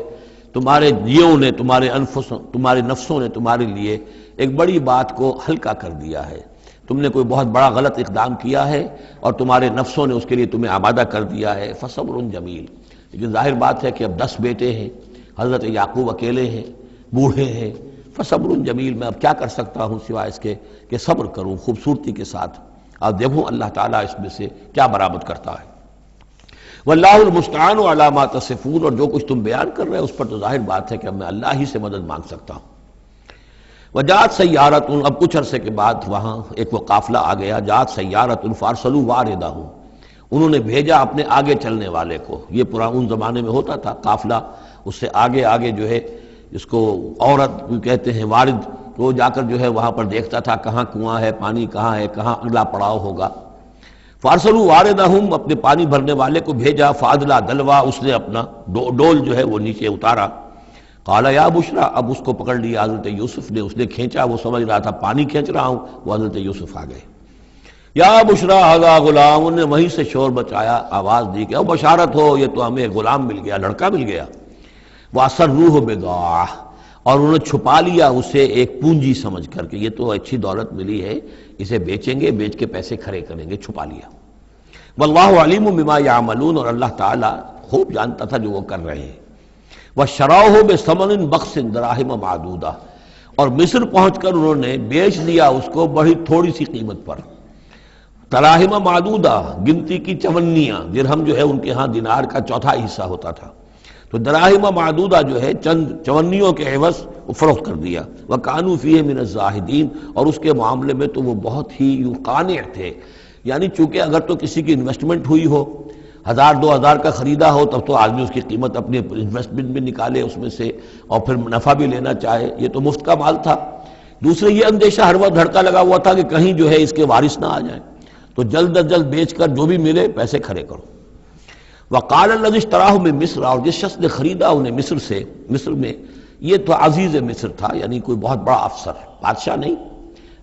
تمہارے جیوں نے، تمہارے نفسوں نے تمہارے لیے ایک بڑی بات کو ہلکا کر دیا ہے۔ تم نے کوئی بہت بڑا غلط اقدام کیا ہے اور تمہارے نفسوں نے اس کے لیے تمہیں آمادہ کر دیا ہے۔ فصبر جمیل، لیکن ظاہر بات ہے کہ اب 10 بیٹے ہیں، حضرت یعقوب اکیلے ہیں، بوڑھے ہیں۔ فصبر جمیل، میں اب کیا کر سکتا ہوں سوائے اس کے کہ صبر کروں خوبصورتی کے ساتھ، اور دیکھوں اللہ تعالیٰ اس میں سے کیا برآمد کرتا ہے۔ واللہ المستعان علی ما تصفون، اور جو کچھ تم بیان کر رہے ہیں اس پر تو ظاہر بات ہے کہ اب میں اللہ ہی سے مدد مانگ سکتا ہوں۔ وجاءت سیارۃ، اب کچھ عرصے کے بعد وہاں ایک وہ قافلہ آ گیا، جاءت سیارۃ فارسلوا واردہم، انہوں نے بھیجا اپنے آگے چلنے والے کو۔ یہ ان زمانے میں ہوتا تھا قافلہ، اس سے آگے آگے جو ہے اس کو عورت کہتے ہیں وارد، وہ جا کر جو ہے وہاں پر دیکھتا تھا کہاں کنواں ہے، پانی کہاں ہے، کہاں اگلا پڑاؤ ہوگا۔ فارسلوا واردہم، اپنے پانی بھرنے والے کو بھیجا، فادلا دلوا، اس نے اپنا ڈول جو ہے وہ نیچے اتارا۔ قال یا بشرا، اب اس کو پکڑ لیا حضرت یوسف نے، اس نے کھینچا، وہ سمجھ رہا تھا پانی کھینچ رہا ہوں، وہ حضرت یوسف آ گئے۔ یا بشرا ھذا غلام، انہوں نے وہیں سے شور بچایا، آواز دی کہ او بشارت ہو، یہ تو ہمیں غلام مل گیا، لڑکا مل گیا۔ وَأَسَرُّوهُ بِضَاعَةً، اور انہوں نے چھپا لیا اسے ایک پونجی سمجھ کر کہ یہ تو اچھی دولت ملی ہے، اسے بیچیں گے، بیچ کے پیسے کھڑے کریں گے، چھپا لیا۔ واللہ علیم بما یعملون، اور اللہ تعالیٰ خوب جانتا تھا جو وہ کر رہے ہیں۔ وَشَرَوْهُ بِثَمَنٍ بَخْسٍ دَرَاهِمَ مَعْدُودَةٍ، اور مصر پہنچ کر انہوں نے بیچ دیا اس کو بڑی تھوڑی سی قیمت پر، دراہم معدودہ، گنتی کی چونیاں، درہم جو ہے ان کے ہاں دینار کا چوتھا حصہ ہوتا تھا، تو دراہم معدودہ جو ہے چند چونیوں کے عوض وہ فروخت کر دیا۔ وَكَانُوا فِيهِ مِنَ الزَّاهِدِينَ، اور اس کے معاملے میں تو وہ بہت ہی قانع تھے، یعنی چونکہ اگر تو کسی کی انویسٹمنٹ ہوئی ہو، 1000-2000 کا خریدا ہو، تب تو آدمی اس کی قیمت اپنی انویسٹمنٹ بھی نکالے اس میں سے اور پھر منافع بھی لینا چاہے، یہ تو مفت کا مال تھا۔ دوسرے یہ اندیشہ ہر وقت دھڑکا لگا ہوا تھا کہ کہیں جو ہے اس کے وارث نہ آ جائیں، تو جلد از جلد بیچ کر جو بھی ملے پیسے کھڑے کرو۔ وقال الذی اشتراہ من مصر، اور جس شخص نے خریدا انہیں مصر سے، مصر میں یہ تو عزیز مصر تھا، یعنی کوئی بہت بڑا افسر، بادشاہ نہیں،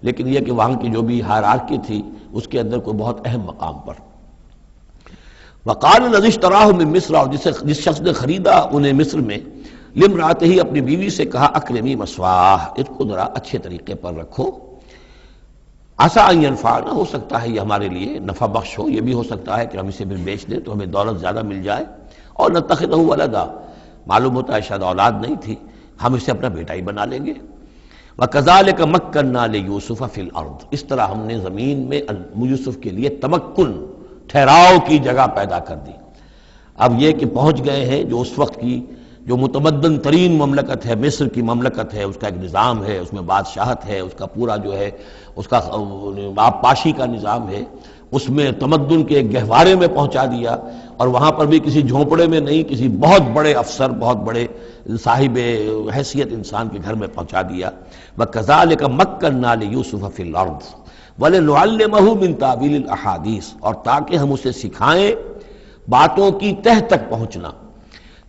لیکن یہ کہ وہاں کی جو بھی ہائرارکی تھی اس کے اندر کوئی بہت اہم مقام پر۔ وقال الذی اشتراہ من مصر، اور جس شخص نے خریدا انہیں مصر میں، لامرأتہ، اپنی بیوی سے کہا اکرمی مثواہ، اس کو ذرا اچھے طریقے پر رکھو، عسیٰ ان ینفعنا، ہو سکتا ہے یہ ہمارے لیے نفع بخش ہو، یہ بھی ہو سکتا ہے کہ ہم اسے پھر بیچ دیں تو ہمیں دولت زیادہ مل جائے، اور نتخذہ ولدا، معلوم ہوتا ہے شاید اولاد نہیں تھی، ہم اسے اپنا بیٹا ہی بنا لیں گے۔ وَكَذَلِكَ مَكَّنَّا لِيُوسُفَ فِي الْأَرْضِ، اس طرح ہم نے زمین میں یوسف کے لیے تمکن، ٹھہراؤ کی جگہ پیدا کر دی۔ اب یہ کہ پہنچ گئے ہیں جو اس وقت کی جو متمدن ترین مملکت ہے، مصر کی مملکت ہے، اس کا ایک نظام ہے، اس میں بادشاہت ہے، اس کا پورا جو ہے اس کا آبپاشی کا نظام ہے، اس میں تمدن کے ایک گہوارے میں پہنچا دیا، اور وہاں پر بھی کسی جھونپڑے میں نہیں، کسی بہت بڑے افسر، بہت بڑے صاحب حیثیت انسان کے گھر میں پہنچا دیا۔ وَكَذَلِكَ مَكَّنَّا لِيُوسُفَ فِي الْأَرْضِ وَلِنُعَلِّمَهُ مِن تَأْوِيلِ الْأَحَادِيثِ، اور تاکہ ہم اسے سکھائیں باتوں کی تہ تک پہنچنا۔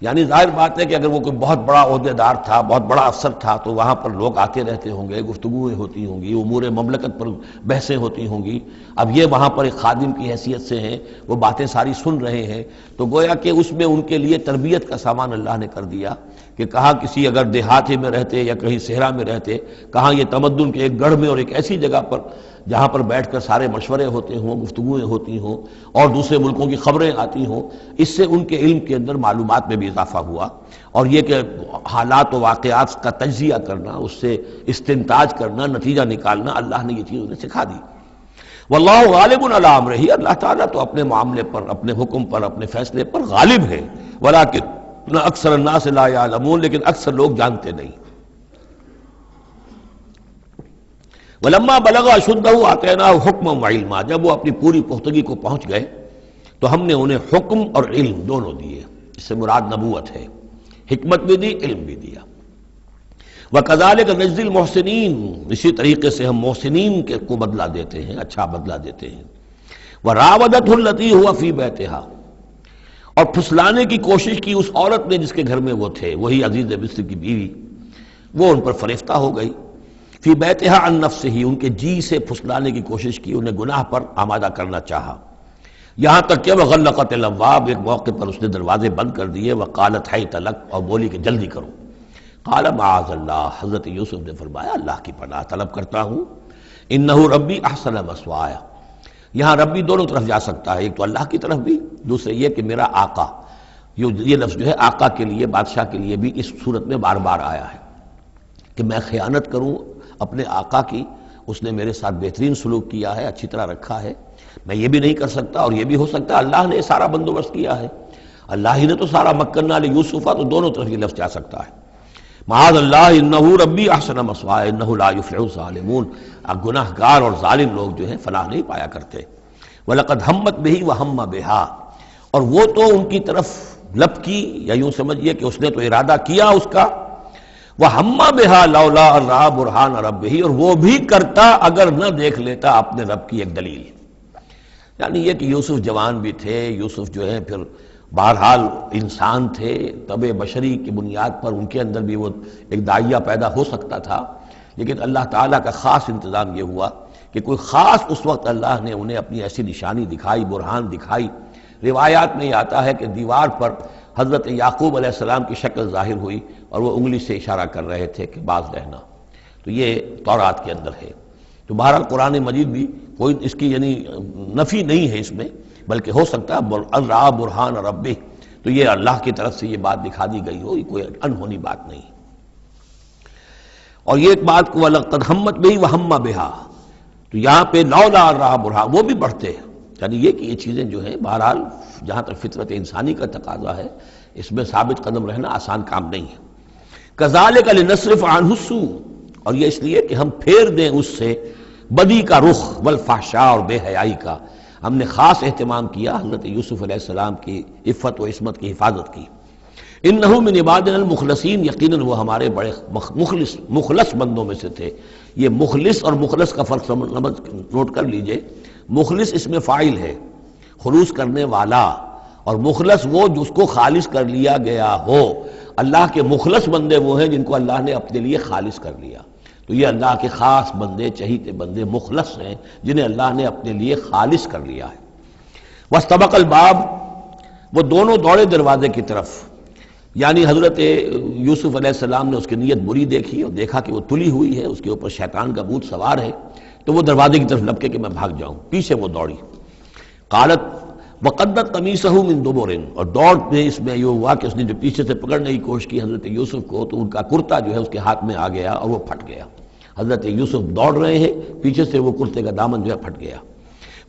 یعنی ظاہر بات ہے کہ اگر وہ کوئی بہت بڑا عہدے دار تھا، بہت بڑا افسر تھا، تو وہاں پر لوگ آتے رہتے ہوں گے، گفتگویں ہوتی ہوں گی، امور مملکت پر بحثیں ہوتی ہوں گی۔ اب یہ وہاں پر ایک خادم کی حیثیت سے ہیں، وہ باتیں ساری سن رہے ہیں، تو گویا کہ اس میں ان کے لیے تربیت کا سامان اللہ نے کر دیا کہ کہاں کسی اگر دیہاتی میں رہتے یا کہیں صحرا میں رہتے، کہاں یہ تمدن کے ایک گڑھ میں اور ایک ایسی جگہ پر جہاں پر بیٹھ کر سارے مشورے ہوتے ہوں، گفتگویں ہوتی ہوں اور دوسرے ملکوں کی خبریں آتی ہوں، اس سے ان کے علم کے اندر معلومات میں بھی اضافہ ہوا، اور یہ کہ حالات و واقعات کا تجزیہ کرنا، اس سے استنتاج کرنا، نتیجہ نکالنا، اللہ نے یہ چیز انہیں سکھا دی۔ واللہ غالب علی امرہ، اللہ تعالیٰ تو اپنے معاملے پر، اپنے حکم پر، اپنے فیصلے پر غالب ہے، ولکن اکثر الناس لا یعلمون، لیکن اکثر لوگ جانتے نہیں۔ ولما بلغ اشدہ آتیناہ حکما وعلما، جب وہ اپنی پوری پختگی کو پہنچ گئے تو ہم نے انہیں حکم اور علم دونوں دیے، اس سے مراد نبوت ہے، حکمت بھی دی، علم بھی دیا۔ وَكَذَلِكَ نَجْزِي الْمُحْسِنِينَ، اسی طریقے سے ہم محسنین کو بدلہ دیتے ہیں، اچھا بدلہ دیتے ہیں۔ وَرَاوَدَتْهُ الَّتِي هُوَ فِي بَيْتِهَا، اور پھسلانے کی کوشش کی اس عورت نے جس کے گھر میں وہ تھے، وہی عزیز مصر کی بیوی، وہ ان پر فریفتہ ہو گئی۔ فی بیتہا عن نفسہ، ان کے جی سے پھسلانے کی کوشش کی، انہیں گناہ پر آمادہ کرنا چاہا۔ یہاں تک کہ وغلقت الابواب، ایک موقع پر اس نے دروازے بند کر دیے، وقالت حیت لک، اور بولی کہ جلدی کرو۔ قال معاذ اللہ، حضرت یوسف نے فرمایا اللہ کی پناہ طلب کرتا ہوں، انہ ربی احسن مثوایا، یہاں ربی دونوں طرف جا سکتا ہے، ایک تو اللہ کی طرف بھی، دوسرے یہ کہ میرا آقا، یہ لفظ جو ہے آقا کے لیے، بادشاہ کے لیے بھی اس صورت میں بار بار آیا ہے کہ میں خیانت کروں اپنے آقا کی، اس نے میرے ساتھ بہترین سلوک کیا ہے، اچھی طرح رکھا ہے، میں یہ بھی نہیں کر سکتا، اور یہ بھی ہو سکتا ہے اللہ نے سارا بندوبست کیا ہے، اللہ ہی نے تو سارا مکننا لیوسف، تو دونوں طرف یہ لفظ جا سکتا ہے۔ معاذ اللہ انہ ربی احسن مثوایا انہ لا یفلح الظالمون، گناہ گار اور ظالم لوگ جو ہیں فلاح نہیں پایا کرتے۔ وَلَقَدْ هَمَّتْ بِهِ وَهَمَّ بِهَا، اور وہ تو ان کی طرف لپکی، یا یوں سمجھیے کہ اس نے تو ارادہ کیا اس کا، وَهَمَّ بِهَا لَوْلَا أَن رَأَىٰ بُرْهَانَ رَبِّهِ، اور وہ بھی کرتا اگر نہ دیکھ لیتا اپنے رب کی ایک دلیل۔ یعنی یہ کہ یوسف جوان بھی تھے، یوسف جو ہے پھر بہرحال انسان تھے، طبع بشری کی بنیاد پر ان کے اندر بھی وہ ایک داعیہ پیدا ہو سکتا تھا، لیکن اللہ تعالیٰ کا خاص انتظام یہ ہوا کہ کوئی خاص اس وقت اللہ نے انہیں اپنی ایسی نشانی دکھائی، برہان دکھائی۔ روایات میں یہ آتا ہے کہ دیوار پر حضرت یعقوب علیہ السلام کی شکل ظاہر ہوئی اور وہ انگلی سے اشارہ کر رہے تھے کہ باز رہنا، تو یہ تورات کے اندر ہے۔ تو بہرحال قرآن مجید بھی کوئی اس کی یعنی نفی نہیں ہے اس میں، بلکہ ہو سکتا ہے رَأَىٰ بُرْهَانَ رَبِّهِ، تو یہ اللہ کی طرف سے یہ بات دکھا دی گئی ہو، یہ کوئی انہونی بات نہیں۔ اور یہ ایک بات کو وَلَقَدْ هَمَّتْ بِهِ وَهَمَّ بِهَا، تو یہاں پہ لولا رَأَىٰ بُرْهَانَ، وہ بھی بڑھتے ہیں، یعنی یہ کہ یہ چیزیں جو ہیں بہرحال جہاں تک فطرت انسانی کا تقاضا ہے اس میں ثابت قدم رہنا آسان کام نہیں ہے۔ كَذَٰلِكَ لِنَصْرِفَ عَنْهُ السُّوءَ، اور یہ اس لیے کہ ہم پھیر دیں اس سے بدی کا رخ، والفحشاء، اور بے حیائی کا، ہم نے خاص اہتمام کیا حضرت یوسف علیہ السلام کی عفت و عصمت کی حفاظت کی۔ انہ من عبادنا المخلصین، یقیناً وہ ہمارے بڑے مخلص بندوں میں سے تھے۔ یہ مخلص اور مخلص کا فرق نوٹ کر لیجئے، مخلص اس میں فاعل ہے، خلوص کرنے والا، اور مخلص وہ جس کو خالص کر لیا گیا ہو۔ اللہ کے مخلص بندے وہ ہیں جن کو اللہ نے اپنے لیے خالص کر لیا، تو یہ اللہ کے خاص بندے، چہیتے بندے مخلص ہیں جنہیں اللہ نے اپنے لیے خالص کر لیا ہے۔ واستبق الباب، وہ دونوں دوڑے دروازے کی طرف، یعنی حضرت یوسف علیہ السلام نے اس کی نیت بری دیکھی اور دیکھا کہ وہ تلی ہوئی ہے، اس کے اوپر شیطان کا بھوت سوار ہے، تو وہ دروازے کی طرف لپکے کہ میں بھاگ جاؤں، پیچھے وہ دوڑی۔ قالت وقدت قمیصہ من دبر، اور دوڑ میں اس میں یہ ہوا کہ اس نے جو پیچھے سے پکڑنے کی کوشش کی حضرت یوسف کو، تو ان کا کرتا جو ہے اس کے ہاتھ میں آ گیا اور وہ پھٹ گیا۔ حضرت یوسف دوڑ رہے ہیں، پیچھے سے وہ کرتے کا دامن جو ہے پھٹ گیا۔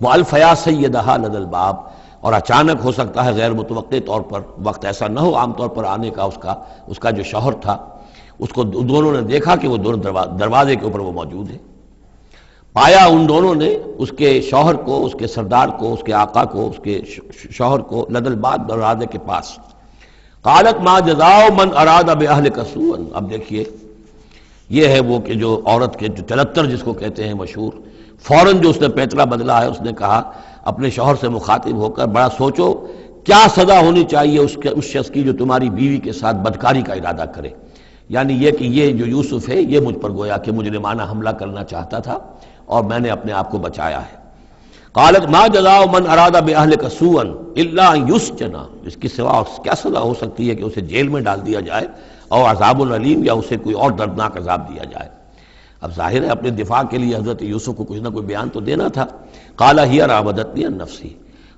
وَأَلْفَيَا سَيِّدَهَا لَدَى الْبَابِ، اور اچانک ہو سکتا ہے غیر متوقع طور پر، وقت ایسا نہ ہو عام طور پر آنے کا اس کا جو شوہر تھا، اس کو دونوں نے دیکھا کہ وہ دونوں دروازے کے اوپر وہ موجود ہے۔ پایا ان دونوں نے اس کے شوہر کو، اس کے سردار کو، اس کے آقا کو، اس کے شوہر کو لدى الباب، دروازے کے پاس۔ قالت ما جزاء من اراد باهلك سوءا، اب دیکھیے یہ ہے وہ کہ جو عورت کے جو تلتر جس کو کہتے ہیں مشہور، فوراً جو اس نے پیترا بدلا ہے، اس نے کہا اپنے شوہر سے مخاطب ہو کر بڑا سوچو کیا سزا ہونی چاہیے اس شخص کی جو تمہاری بیوی کے ساتھ بدکاری کا ارادہ کرے، یعنی یہ کہ یہ جو یوسف ہے یہ مجھ پر گویا کہ مجرمانہ حملہ کرنا چاہتا تھا اور میں نے اپنے آپ کو بچایا ہے۔ قالت ما جزاء من اراد باهلك سوءا الا ان يسجن، اس کی سوا کیا سزا ہو سکتی ہے کہ اسے جیل میں ڈال دیا جائے، اور عذاب العلیم، یا اسے کوئی اور دردناک عذاب دیا جائے۔ اب ظاہر ہے اپنے دفاع کے لیے حضرت یوسف کو کچھ نہ کوئی بیان تو دینا تھا۔ قال هي راودتني عن نفسي،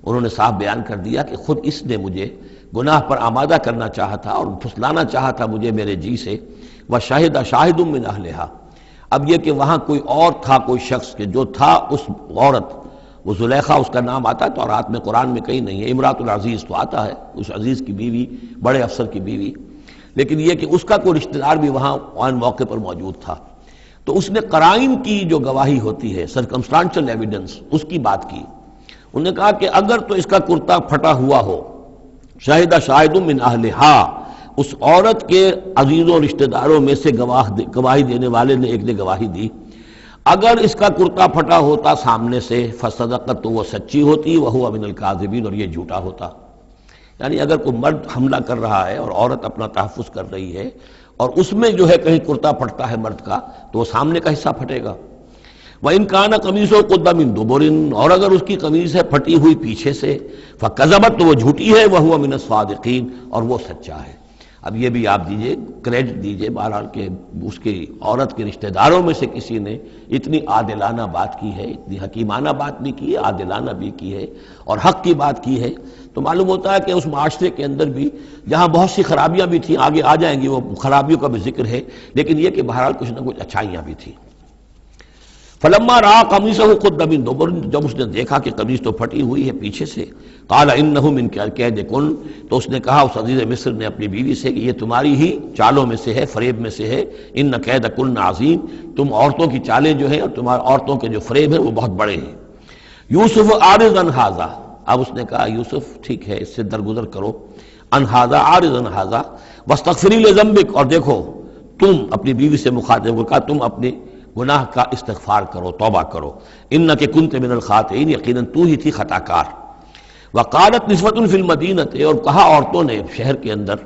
انہوں نے صاف بیان کر دیا کہ خود اس نے مجھے گناہ پر آمادہ کرنا چاہا تھا اور پھسلانا چاہا تھا مجھے میرے جی سے۔ وشهد شاهد من اهلها، اب یہ کہ وہاں کوئی اور تھا، کوئی شخص کہ جو تھا اس عورت، وہ زلیخا اس کا نام آتا ہے تو رات میں قرآن میں کہیں نہیں ہے، امراۃ العزیز تو آتا ہے، اس عزیز کی بیوی، بڑے افسر کی بیوی، لیکن یہ کہ اس کا کوئی رشتہ دار بھی وہاں آن موقع پر موجود تھا، تو اس نے قرائن کی جو گواہی ہوتی ہے، سرکمسٹانشل ایویڈنس، اس کی بات کی۔ انہوں نے کہا کہ اگر تو اس کا کرتا پھٹا ہوا ہو، شاہد شاہد من اہلہا، اس عورت کے عزیزوں رشتہ داروں میں سے گواہی دینے والے نے ایک نے گواہی دی، اگر اس کا کرتا پھٹا ہوتا سامنے سے، فصدقت، تو وہ سچی ہوتی، وہو من الکاذبین، اور یہ جھوٹا ہوتا۔ یعنی اگر کوئی مرد حملہ کر رہا ہے اور عورت اپنا تحفظ کر رہی ہے اور اس میں جو ہے کہیں کرتا پھٹتا ہے مرد کا، تو وہ سامنے کا حصہ پھٹے گا۔ وَإِنْ كَانَ قَمِيصُهُ قُدَّ مِنْ دُبُرٍ، اور اگر اس کی قمیص ہے پھٹی ہوئی پیچھے سے، فَكَذَبَتْ، تو وہ جھوٹی ہے، وَهُوَ مِنَ الصَّادِقِينَ، اور وہ سچا ہے۔ اب یہ بھی آپ دیجئے کریڈٹ دیجئے بہرحال کہ اس کی عورت کے رشتہ داروں میں سے کسی نے اتنی عادلانہ بات کی ہے، اتنی حکیمانہ بات بھی کی ہے، عادلانہ بھی کی ہے اور حق کی بات کی ہے، تو معلوم ہوتا ہے کہ اس معاشرے کے اندر بھی جہاں بہت سی خرابیاں بھی تھیں، آگے آ جائیں گی وہ خرابیوں کا بھی ذکر ہے، لیکن یہ کہ بہرحال کچھ نہ کچھ اچھائیاں بھی تھیں۔ فلما رأى قميصه قد من دبر، جب اس نے دیکھا کہ قمیص تو پھٹی ہوئی ہے پیچھے سے، قال انه من کیدکن، تو اس نے کہا اس عزیز مصر نے اپنی بیوی سے کہ یہ تمہاری ہی چالوں میں سے ہے، فریب میں سے ہے، ان کیدکن عظیم، تم عورتوں کی چالیں جو ہیں اور تمہاری عورتوں کے جو فریب ہیں وہ بہت بڑے ہیں۔ یوسف اعرض عن ھذا، اب اس نے کہا یوسف ٹھیک ہے اس سے درگزر کرو، عن ھذا، اعرض عن ھذا واستغفری لذنبک، اور دیکھو تم اپنی بیوی سے مخاطب کو کہا تم اپنے گناہ کا استغفار کرو، توبہ کرو، انک کنت من الخاطئین، یقیناً تو ہی تھی خطا کار۔ وقالت نسوۃ فی المدینہ، اور کہا عورتوں نے شہر کے اندر،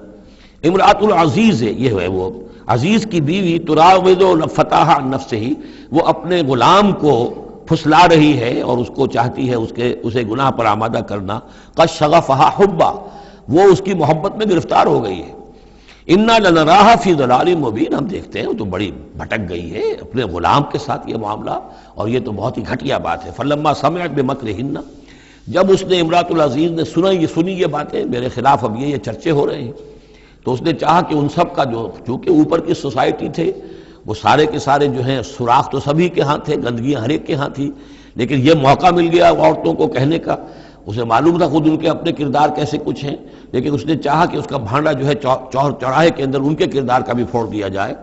امرأۃ العزیز ہے، یہ ہے وہ عزیز کی بیوی، تراود فتاح عن نفسہ، وہ اپنے غلام کو پھسلا رہی ہے اور اس کو چاہتی ہے اسے گناہ پر آمادہ کرنا، قد شغفہا حبا، وہ اس کی محبت میں گرفتار ہو گئی ہے۔ انا لنراھا فی ضلال مبین، ہم دیکھتے ہیں وہ تو بڑی بھٹک گئی ہے اپنے غلام کے ساتھ یہ معاملہ، اور یہ تو بہت ہی گھٹیا بات ہے۔ فلما سمعت بمکرہن، جب اس نے امرأۃ العزیز نے سنی یہ باتیں میرے خلاف، اب یہ چرچے ہو رہے ہیں، تو اس نے چاہا کہ ان سب کا جو چونکہ اوپر کی سوسائٹی تھے وہ سارے کے سارے جو ہیں سوراخ تو سبھی کے ہاں تھے، گندگیاں ہر ایک کے ہاں تھی، لیکن یہ موقع مل گیا عورتوں کو کہنے کا، اسے معلوم تھا خود ان کے اپنے کردار کیسے کچھ ہیں، لیکن اس نے چاہا کہ اس کا بھانڈا جو ہے چوراہے کے اندر ان کے کردار کا بھی پھوڑ دیا جائے۔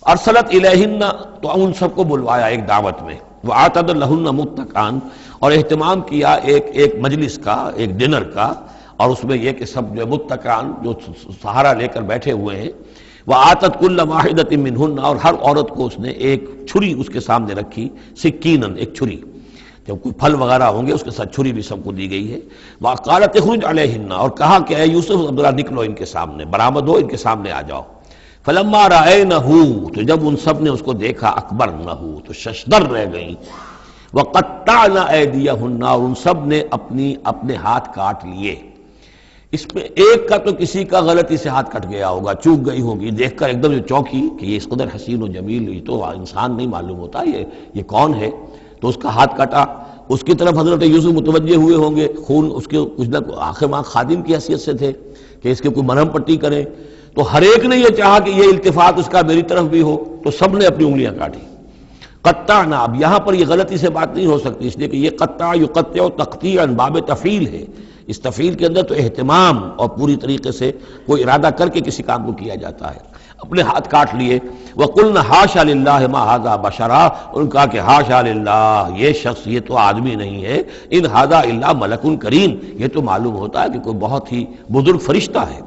ارسلت الیہن، تو ان سب کو بلوایا ایک دعوت میں، وآتت لہن متکئا، اور اہتمام کیا ایک مجلس کا، ایک ڈنر کا، اور اس میں یہ کہ سب جو متکئا جو سہارا لے کر بیٹھے ہوئے ہیں، وآتت کل واحدۃ منہن، اور ہر عورت کو اس نے ایک چھری اس کے سامنے رکھی، سکینن، ایک چھری، جب کوئی پھل وغیرہ ہوں گے اس کے ساتھ چھری بھی سب کو دی گئی ہے۔ وقالت اخرج علیہن، اور کہا کہ اے یوسف ذرا نکلو ان کے سامنے، برآمد ہو، ان کے سامنے آ جاؤ۔ فلما رأینہ، تو جب ان سب نے اس کو دیکھا، اکبرنہ، تو ششدر رہ گئیں، وقطعن ایدیہن، اور ان سب نے اپنے ہاتھ کاٹ لیے۔ اس میں ایک کا تو کسی کا غلطی سے ہاتھ کٹ گیا ہوگا، چوک گئی ہوگی، دیکھ کر ایک دم جو چونکی کہ یہ اس قدر حسین و جمیل، یہ تو انسان نہیں معلوم ہوتا یہ کون ہے، تو اس کا ہاتھ کٹا۔ اس کی طرف حضرت یوسف متوجہ ہوئے ہوں گے، خون اس کے کچھ نہ آخر ماں خادم کی حیثیت سے تھے کہ اس کے کوئی مرہم پٹی کریں، تو ہر ایک نے یہ چاہا کہ یہ التفات اس کا میری طرف بھی ہو، تو سب نے اپنی انگلیاں کاٹی۔ قطعنا، اب یہاں پر یہ غلطی سے بات نہیں ہو سکتی، اس لیے کہ یہ قطع یقطع تقطیعا باب تفعیل ہے، اس تفعیل کے اندر تو اہتمام اور پوری طریقے سے کوئی ارادہ کر کے کسی کام کو کیا جاتا ہے۔ اپنے ہاتھ کاٹ لیے، وَقُلْنَا حَاشَا لِلَّهِ مَا هَذَا بَشَرًا، ان کہا کہ حاشا للہ، یہ شخص یہ تو آدمی نہیں ہے، ان هَذَا إِلَّا مَلَكٌ کریم، یہ تو معلوم ہوتا ہے کہ کوئی بہت ہی بزرگ فرشتہ ہے۔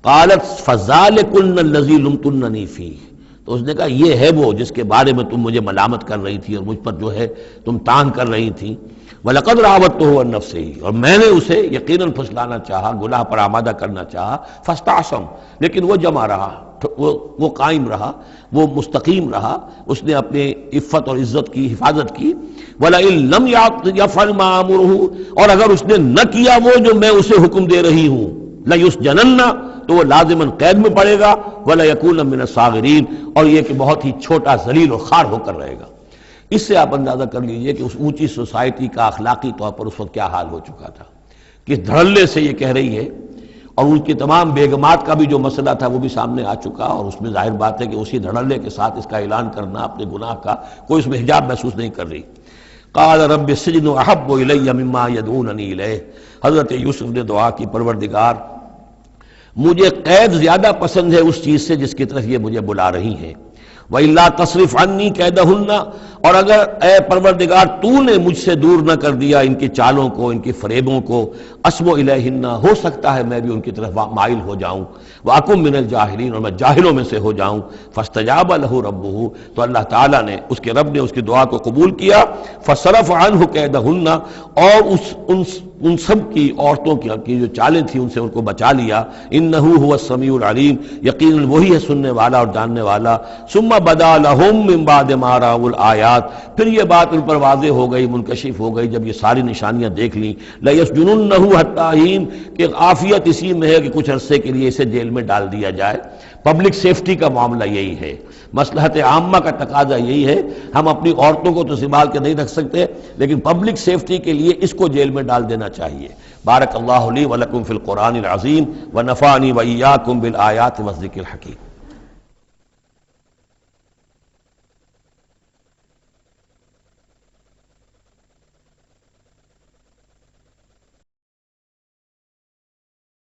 قالت فَذَلِكُنَّ الَّذِي لُمْتُنَّنِي فِيهِ، تو اس نے کہا یہ ہے وہ جس کے بارے میں تم مجھے ملامت کر رہی تھی اور مجھ پر جو ہے تم تان کر رہی تھی۔ وَلَقَدْ رَاوَدتُّهُ عَن نَّفْسِهِ، اور میں نے اسے یقیناً پھسلانا چاہا، گناہ پر آمادہ کرنا چاہا، فَاسْتَعْصَمَ، لیکن وہ جمع رہا، وہ قائم رہا، وہ مستقیم رہا، اس نے اپنے عفت اور عزت کی حفاظت کی۔ وَلَئِن لَّمْ يَفْعَلْ مَا آمُرُهُ، اور اگر اس نے نہ کیا وہ جو میں اسے حکم دے رہی ہوں، لَيُسْجَنَنَّ، تو وہ لازماً قید میں پڑے گا، وَلَيَكُونَ مِنَ الصَّاغِرِينَ، اور یہ کہ بہت ہی چھوٹا ذلیل اور خوار ہو کر رہے گا۔ اس سے آپ اندازہ کر لیجئے کہ اس اونچی سوسائٹی کا اخلاقی طور پر اس وقت کیا حال ہو چکا تھا، کس دھڑلے سے یہ کہہ رہی ہے، اور ان کی تمام بیگمات کا بھی جو مسئلہ تھا وہ بھی سامنے آ چکا، اور اس میں ظاہر بات ہے کہ اسی دھڑلے کے ساتھ اس کا اعلان کرنا اپنے گناہ کا، کوئی اس میں حجاب محسوس نہیں کر رہی۔ قال رب السجن احب الی مما یدعوننی الیہ، حضرت یوسف نے دعا کی، پروردگار مجھے قید زیادہ پسند ہے اس چیز سے جس کی طرف یہ مجھے بلا رہی ہیں۔ وَإِلَّا تَصْرِفْ عَنِّي كَيْدَهُنَّ، اور اگر اے پروردگار تو نے مجھ سے دور نہ کر دیا ان کی چالوں کو، ان کی فریبوں کو، أَصْبُ إِلَيْهِنَّ، ہو سکتا ہے میں بھی ان کی طرف مائل ہو جاؤں، وَأَكُن مِّنَ الْجَاهِلِينَ، اور میں جاہلوں میں سے ہو جاؤں۔ فَاسْتَجَابَ لَهُ رَبُّهُ، تو اللہ تعالیٰ نے، اس کے رب نے اس کی دعا کو قبول کیا۔ فَصَرَفَ عَنْهُ كَيْدَهُنَّ، اور ان سب کی عورتوں کی جو چالیں تھیں ان سے ان کو بچا لیا۔ انہ هو السمیع العلیم، یقیناً وہی ہے سننے والا اور جاننے والا۔ ثم بدا لہم من بعد ما رأوا الآیات، پھر یہ بات ان پر واضح ہو گئی، منکشف ہو گئی جب یہ ساری نشانیاں دیکھ لیں، لَيَسْجُنُنَّهُ حَتَّىٰ حِينٍ، کہ عافیت اسی میں ہے کہ کچھ عرصے کے لیے اسے جیل میں ڈال دیا جائے۔ پبلک سیفٹی کا معاملہ یہی ہے، مصلحت عامہ کا تقاضا یہی ہے۔ ہم اپنی عورتوں کو تو سنبھال کے نہیں رکھ سکتے، لیکن پبلک سیفٹی کے لیے اس کو جیل میں ڈال دینا چاہیے۔ بارک اللہ لی ولکم فی القرآن العظیم ونفعنی وإیاکم بالآیات والذکر الحکیم۔